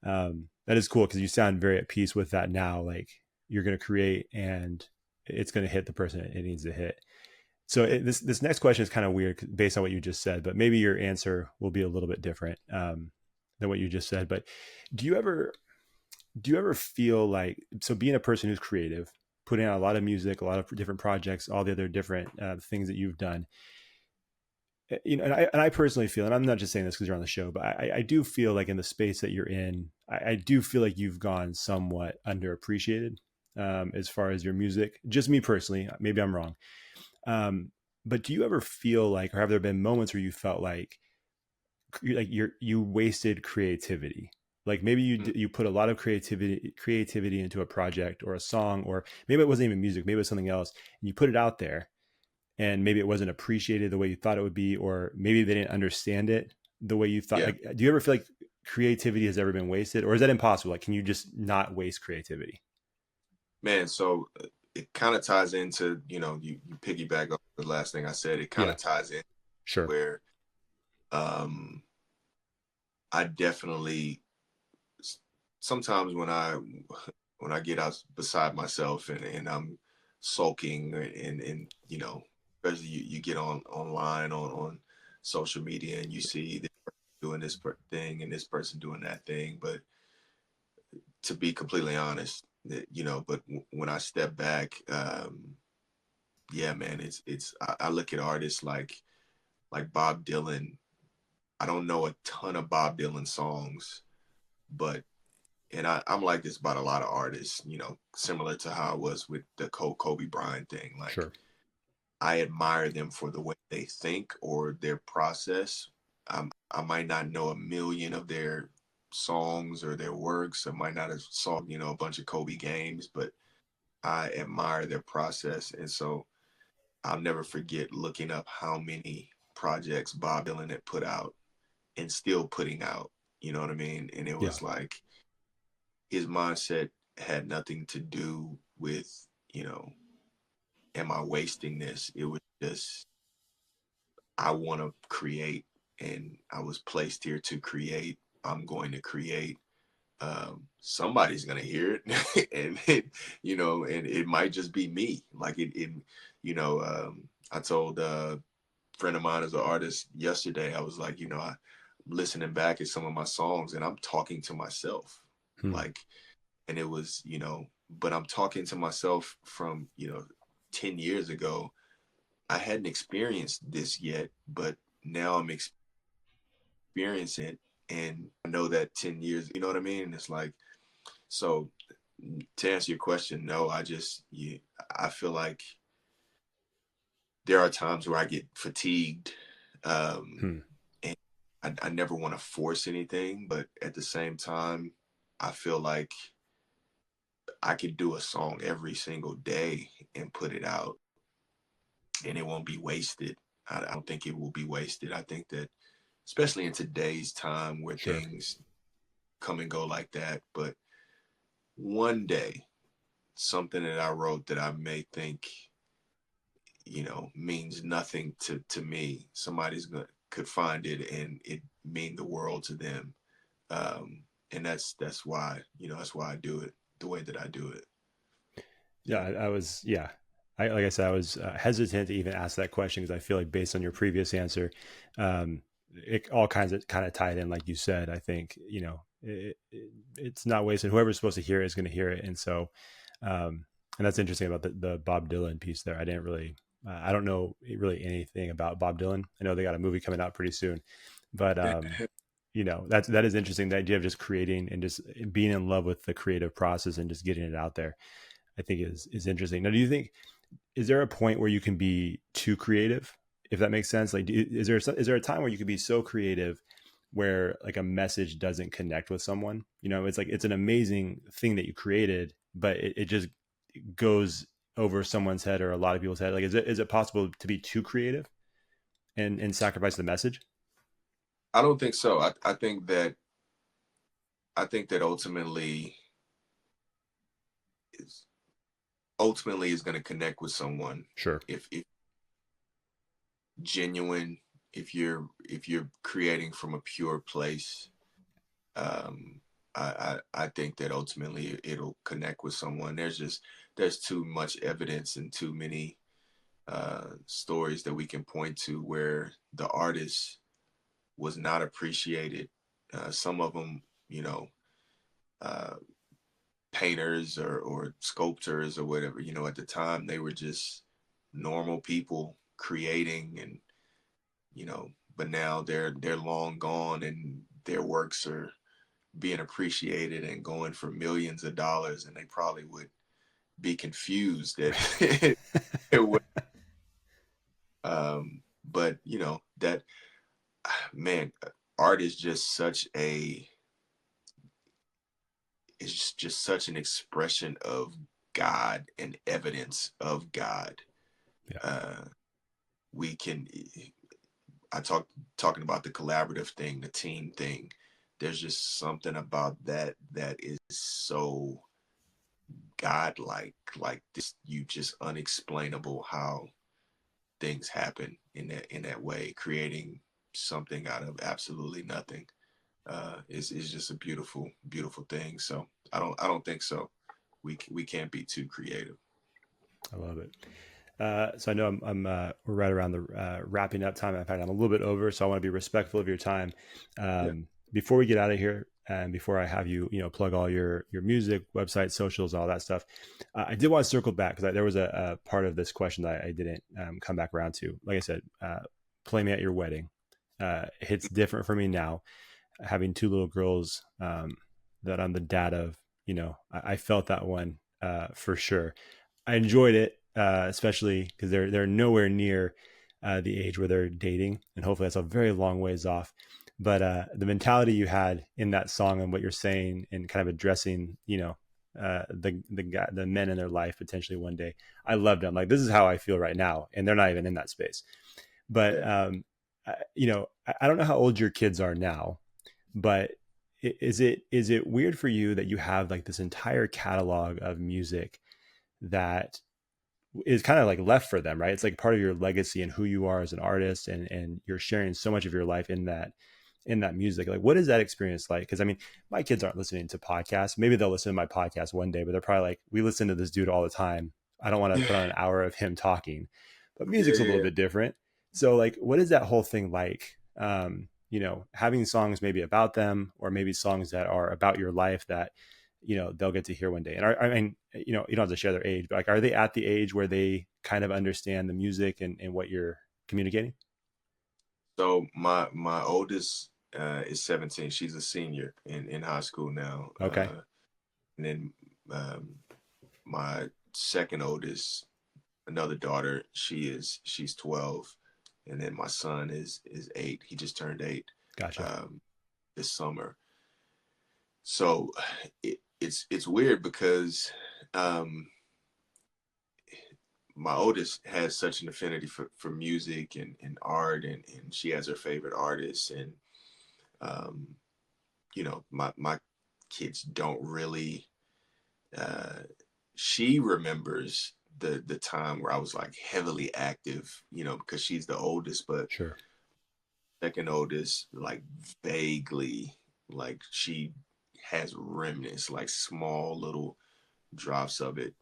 Speaker 1: that is cool. Cause you sound very at peace with that now. Like you're going to create and it's going to hit the person it needs to hit. So this next question is kind of weird based on what you just said, but maybe your answer will be a little bit different than what you just said. But do you ever feel like, so being a person who's creative, putting out a lot of music, a lot of different projects, all the other different things that you've done, and I personally feel, and I'm not just saying this because you're on the show, but I do feel like in the space that you're in, I do feel like you've gone somewhat underappreciated as far as your music. Just me personally, maybe I'm wrong. Um, but do you ever feel like, or have there been moments where you felt like you wasted creativity? Like maybe you put a lot of creativity into a project or a song, or maybe it wasn't even music, maybe it was something else, and you put it out there, and maybe it wasn't appreciated the way you thought it would be, or maybe they didn't understand it the way you thought.
Speaker 2: Yeah,
Speaker 1: Like, do you ever feel like creativity has ever been wasted, or is that impossible? Like, can you just not waste creativity?
Speaker 2: man. So it kind of ties into, you piggyback off the last thing I said. It kind
Speaker 1: Yeah,
Speaker 2: of ties in
Speaker 1: sure.
Speaker 2: where um, I definitely sometimes when I get out beside myself and I'm sulking and especially you get online on social media and you see this person doing this thing and this person doing that thing, but to be completely honest, but when I step back, yeah, man, I look at artists like Bob Dylan. I don't know a ton of Bob Dylan songs, but and I'm like this about a lot of artists, similar to how I was with the Kobe Bryant thing. Like
Speaker 1: Sure.
Speaker 2: I admire them for the way they think or their process. I might not know a million of their songs or their works. I might not have saw, a bunch of Kobe games, but I admire their process. And so I'll never forget looking up how many projects Bob Dylan had put out and still putting out. You know what I mean? And it
Speaker 1: Yeah.
Speaker 2: was like his mindset had nothing to do with, am I wasting this? It was just, I want to create and I was placed here to create. I'm going to create. Somebody's going to hear it and it might just be me. Like I told a friend of mine as an artist yesterday, I was like, I'm listening back at some of my songs and I'm talking to myself.
Speaker 1: Hmm.
Speaker 2: Like, and it was, but I'm talking to myself from, 10 years ago. I hadn't experienced this yet, but now I'm experiencing it. And I know that 10 years, you know what I mean? And it's like, so to answer your question, no, I feel like there are times where I get fatigued.
Speaker 1: Hmm.
Speaker 2: And I never want to force anything, but at the same time, I feel like I could do a song every single day and put it out and it won't be wasted. I don't think it will be wasted. I think that, especially in today's time where
Speaker 1: Sure.
Speaker 2: things come and go like that, but one day, something that I wrote that I may think, means nothing to me, somebody's gonna could find it and it mean the world to them. And that's why, that's why I do it the way that I do it.
Speaker 1: Yeah, I was, yeah. Like I said, I was hesitant to even ask that question because I feel like based on your previous answer, it all kind of tied in, like you said. I think it's not wasted. Whoever's supposed to hear it is going to hear it, and so, and that's interesting about the Bob Dylan piece there. I didn't really, I don't know really anything about Bob Dylan. I know they got a movie coming out pretty soon, but that is interesting. The idea of just creating and just being in love with the creative process and just getting it out there, I think is interesting. Now, do you think, is there a point where you can be too creative, if that makes sense? Like, is there a time where you could be so creative where like a message doesn't connect with someone? It's like it's an amazing thing that you created, but it just goes over someone's head or a lot of people's head? Like, is it possible to be too creative and sacrifice the message?
Speaker 2: I don't think so. I think that is ultimately is going to connect with someone
Speaker 1: Sure.
Speaker 2: if genuine, if you're creating from a pure place. um I think that ultimately it'll connect with someone. There's too much evidence and too many stories that we can point to where the artist was not appreciated. Some of them, uh, painters or sculptors or whatever, at the time they were just normal people creating, and but now they're long gone and their works are being appreciated and going for millions of dollars, and they probably would be confused that it would. But that, man, art is just such a it's just such an expression of God and evidence of God.
Speaker 1: Yeah.
Speaker 2: Uh, we can I talking about the collaborative thing, the team thing. There's just something about that is so godlike, like this, you just unexplainable how things happen in that way, creating something out of absolutely nothing. Is just a beautiful thing. So I don't think so. We can't be too creative.
Speaker 1: I love it. So I know we're right around the wrapping up time. In fact, I'm a little bit over, so I want to be respectful of your time.
Speaker 2: Yeah,
Speaker 1: Before we get out of here, and before I have you, plug all your music, website, socials, all that stuff, I did want to circle back because there was a part of this question that I didn't come back around to. Like I said, "Play Me at Your Wedding" hits different for me now, having two little girls that I'm the dad of. I felt that one for sure. I enjoyed it, especially because they're nowhere near the age where they're dating, and hopefully that's a very long ways off. But the mentality you had in that song and what you're saying, and kind of addressing, the men in their life potentially one day, I loved them. Like, this is how I feel right now, and they're not even in that space. But
Speaker 2: yeah.
Speaker 1: I don't know how old your kids are now, but is it weird for you that you have like this entire catalog of music that is kind of like left for them, right? It's like part of your legacy and who you are as an artist, and you're sharing so much of your life in that music. Like, what is that experience like? Because I mean, my kids aren't listening to podcasts. Maybe they'll listen to my podcast one day, but they're probably like, we listen to this dude all the time. I don't want to put on an hour of him talking. But
Speaker 2: Yeah,
Speaker 1: music's a little
Speaker 2: yeah.
Speaker 1: bit different. So like, what is that whole thing like? Having songs maybe about them, or maybe songs that are about your life that they'll get to hear one day. And I mean, you don't have to share their age, but like, are they at the age where they kind of understand the music and what you're communicating?
Speaker 2: So my oldest is 17. She's a senior in high school now.
Speaker 1: Okay.
Speaker 2: And then um, my second oldest, another daughter, she's 12, and then my son is 8. He just turned 8
Speaker 1: Gotcha.
Speaker 2: um, this summer. So it's weird because um, my oldest has such an affinity for music and art, and she has her favorite artists, and um, my kids don't really. Uh, she remembers the time where I was like heavily active, because she's the oldest, but
Speaker 1: Sure.
Speaker 2: second oldest, like vaguely, like she has remnants, like small little drops of it.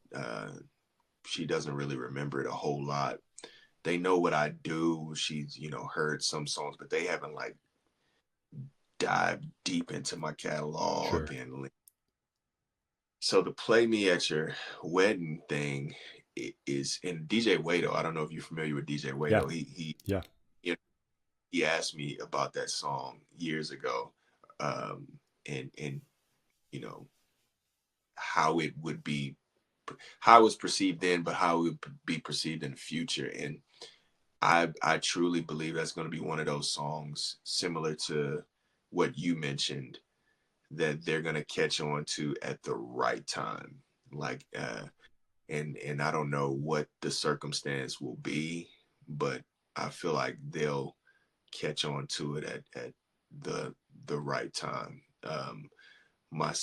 Speaker 2: She doesn't really remember it a whole lot. They know what I do. She's, heard some songs, but they haven't like dived deep into my catalog.
Speaker 1: Sure.
Speaker 2: And so the play me at your wedding thing is in DJ Wado. I don't know if you're familiar with DJ
Speaker 1: Yeah.
Speaker 2: Wado. He
Speaker 1: Yeah.
Speaker 2: you know, he asked me about that song years ago, um, and you know how it would be, how it was perceived then, but how it would be perceived in the future. And I truly believe that's going to be one of those songs similar to what you mentioned, that they're going to catch on to at the right time. Like and I don't know what the circumstance will be, but I feel like they'll catch on to it at the the right time. My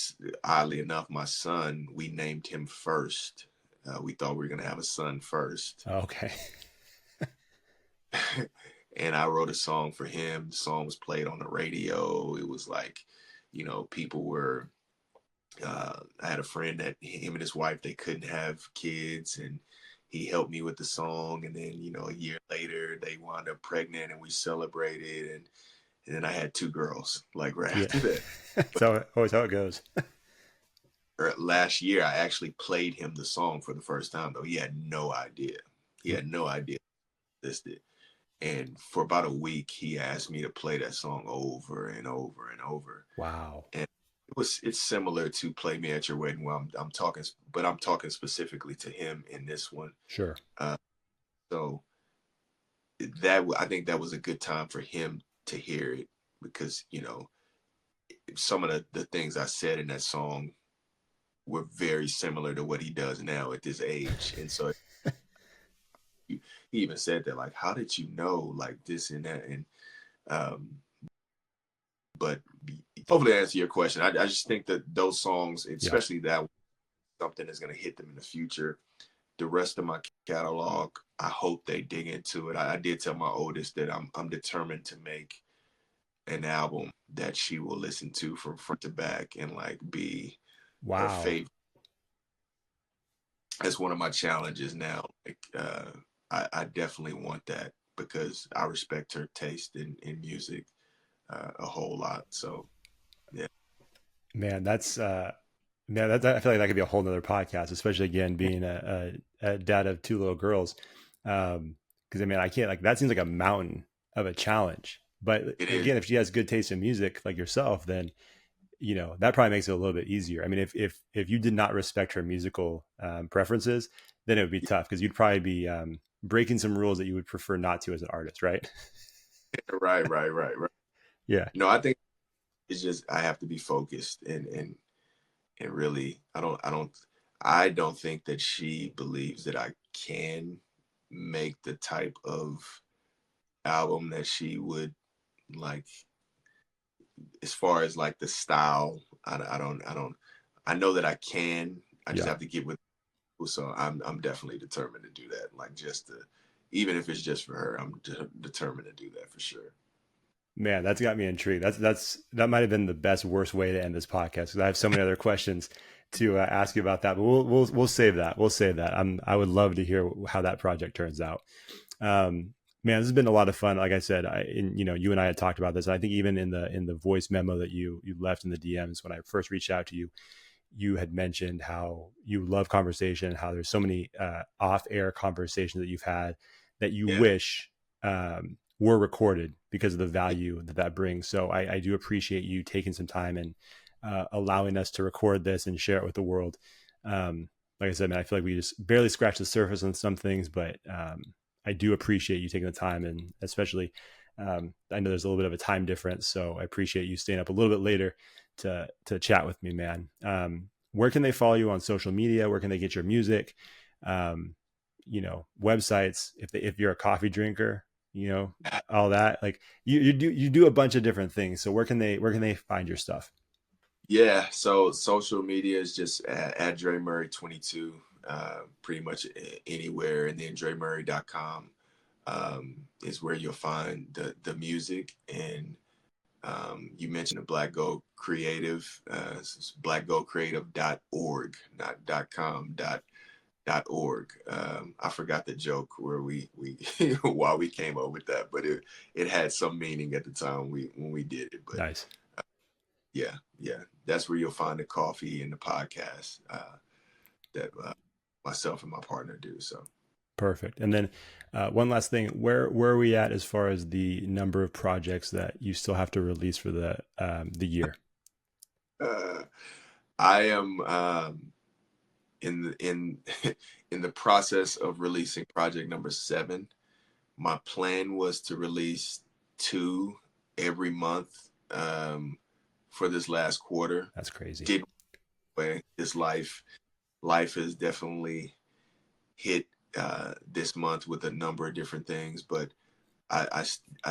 Speaker 2: Oddly enough, my son, we named him first. We thought we were gonna have a son first,
Speaker 1: Okay.
Speaker 2: and I wrote a song for him. The song was played on the radio. It was like, people were. I had a friend that him and his wife, they couldn't have kids, and he helped me with the song. And then, a year later, they wound up pregnant, and we celebrated. And then I had two girls, like right
Speaker 1: Yeah.
Speaker 2: after that. But
Speaker 1: So always how it goes.
Speaker 2: last year, I actually played him the song for the first time, though. He had no idea. He had no idea this did. And for about a week, he asked me to play that song over and over and over.
Speaker 1: Wow.
Speaker 2: And it's similar to "Play Me at Your Wedding," where I'm talking, but I'm talking specifically to him in this one.
Speaker 1: Sure.
Speaker 2: Uh, so that I think that was a good time for him to hear it, because some of the things I said in that song were very similar to what he does now at this age. And so he even said that, like, how did you know, like, this and that? And um but hopefully to answer your question, I just think that those songs,
Speaker 1: Yeah.
Speaker 2: especially that, something is going to hit them in the future. The rest of my catalog, I hope they dig into it. I did tell my oldest that I'm determined to make an album that she will listen to from front to back and like be her
Speaker 1: Wow.
Speaker 2: favorite. That's one of my challenges now. Like, I definitely want that, because I respect her taste in music a whole lot. So yeah,
Speaker 1: Man, that's man, I feel like that could be a whole nother podcast, especially again being a dad of two little girls. Because I mean, I can't like that seems like a mountain of a challenge. But
Speaker 2: it is.
Speaker 1: again, if she has good taste in music like yourself, then that probably makes it a little bit easier. I mean, if you did not respect her musical preferences, then it would be tough because you'd probably be breaking some rules that you would prefer not to as an artist, right?
Speaker 2: Right, right, right, right.
Speaker 1: Yeah.
Speaker 2: I think it's just I have to be focused, and really I don't think that she believes that I can make the type of album that she would like, as far as like the style. I know that I can. I just
Speaker 1: Yeah.
Speaker 2: have to get with people. So I'm definitely determined to do that. Like, just to, even if it's just for her, I'm determined to do that for sure.
Speaker 1: Man, that's got me intrigued. That might have been the best worst way to end this podcast because I have so many other questions to ask you about that. But we'll save that. We'll save that. I would love to hear how that project turns out. Man, this has been a lot of fun. Like I said, you and I had talked about this. I think even in the voice memo that you left in the DMs when I first reached out to you, you had mentioned how you love conversation, how there's so many off air conversations that you've had that you
Speaker 2: Yeah.
Speaker 1: wish were recorded because of the value that brings. So I do appreciate you taking some time and allowing us to record this and share it with the world. Like I said, man, I feel like we just barely scratched the surface on some things, but I do appreciate you taking the time, and especially I know there's a little bit of a time difference, so I appreciate you staying up a little bit later to chat with me, man. Where can they follow you on social media? Where can they get your music? Websites. If you're a coffee drinker, all that. Like you do a bunch of different things. So where can they find your stuff?
Speaker 2: Yeah, so social media is just at Dre Murray 22, pretty much anywhere, and then DreMurray.com is where you'll find the music. And you mentioned the Black Gold Creative, it's blackgoldcreative.org, not .com, .org. I forgot the joke where we why we came up with that, but it had some meaning at the time when we did it. But
Speaker 1: Nice.
Speaker 2: yeah, yeah, that's where you'll find the coffee and the podcast that myself and my partner do. So
Speaker 1: Perfect. And then one last thing, where are we at as far as the number of projects that you still have to release for the year?
Speaker 2: uh, I am in in the process of releasing project number 7. My plan was to release 2 every month for this last quarter.
Speaker 1: That's crazy.
Speaker 2: Did way this life has definitely hit this month with a number of different things, but I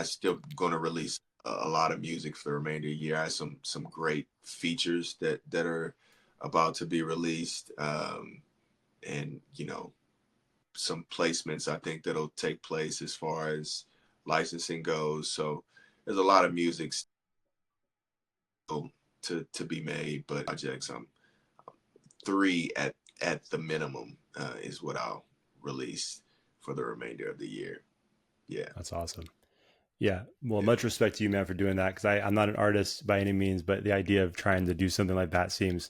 Speaker 2: still going to release a lot of music for the remainder of the year. I have some great features that are about to be released, and some placements I think that'll take place as far as licensing goes. So there's a lot of music still to be made, but projects I'm three at the minimum is what I'll release for the remainder of the year. Yeah,
Speaker 1: That's awesome. Yeah. Well,
Speaker 2: yeah.
Speaker 1: much respect to you, man, for doing that. Cause I'm not an artist by any means, but the idea of trying to do something like that seems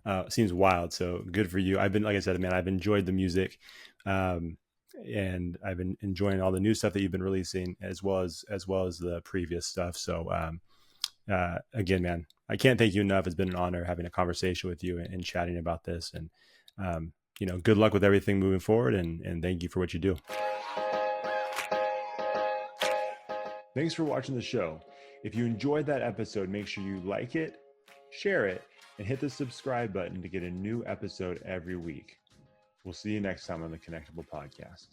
Speaker 1: wild. So good for you. I've been, like I said, man, I've enjoyed the music. Um, and I've been enjoying all the new stuff that you've been releasing as well as the previous stuff. So, again, man, I can't thank you enough. It's been an honor having a conversation with you and chatting about this, and, good luck with everything moving forward. And thank you for what you do. Thanks for watching the show. If you enjoyed that episode, make sure you like it, share it, and hit the subscribe button to get a new episode every week. We'll see you next time on the Connectable Podcast.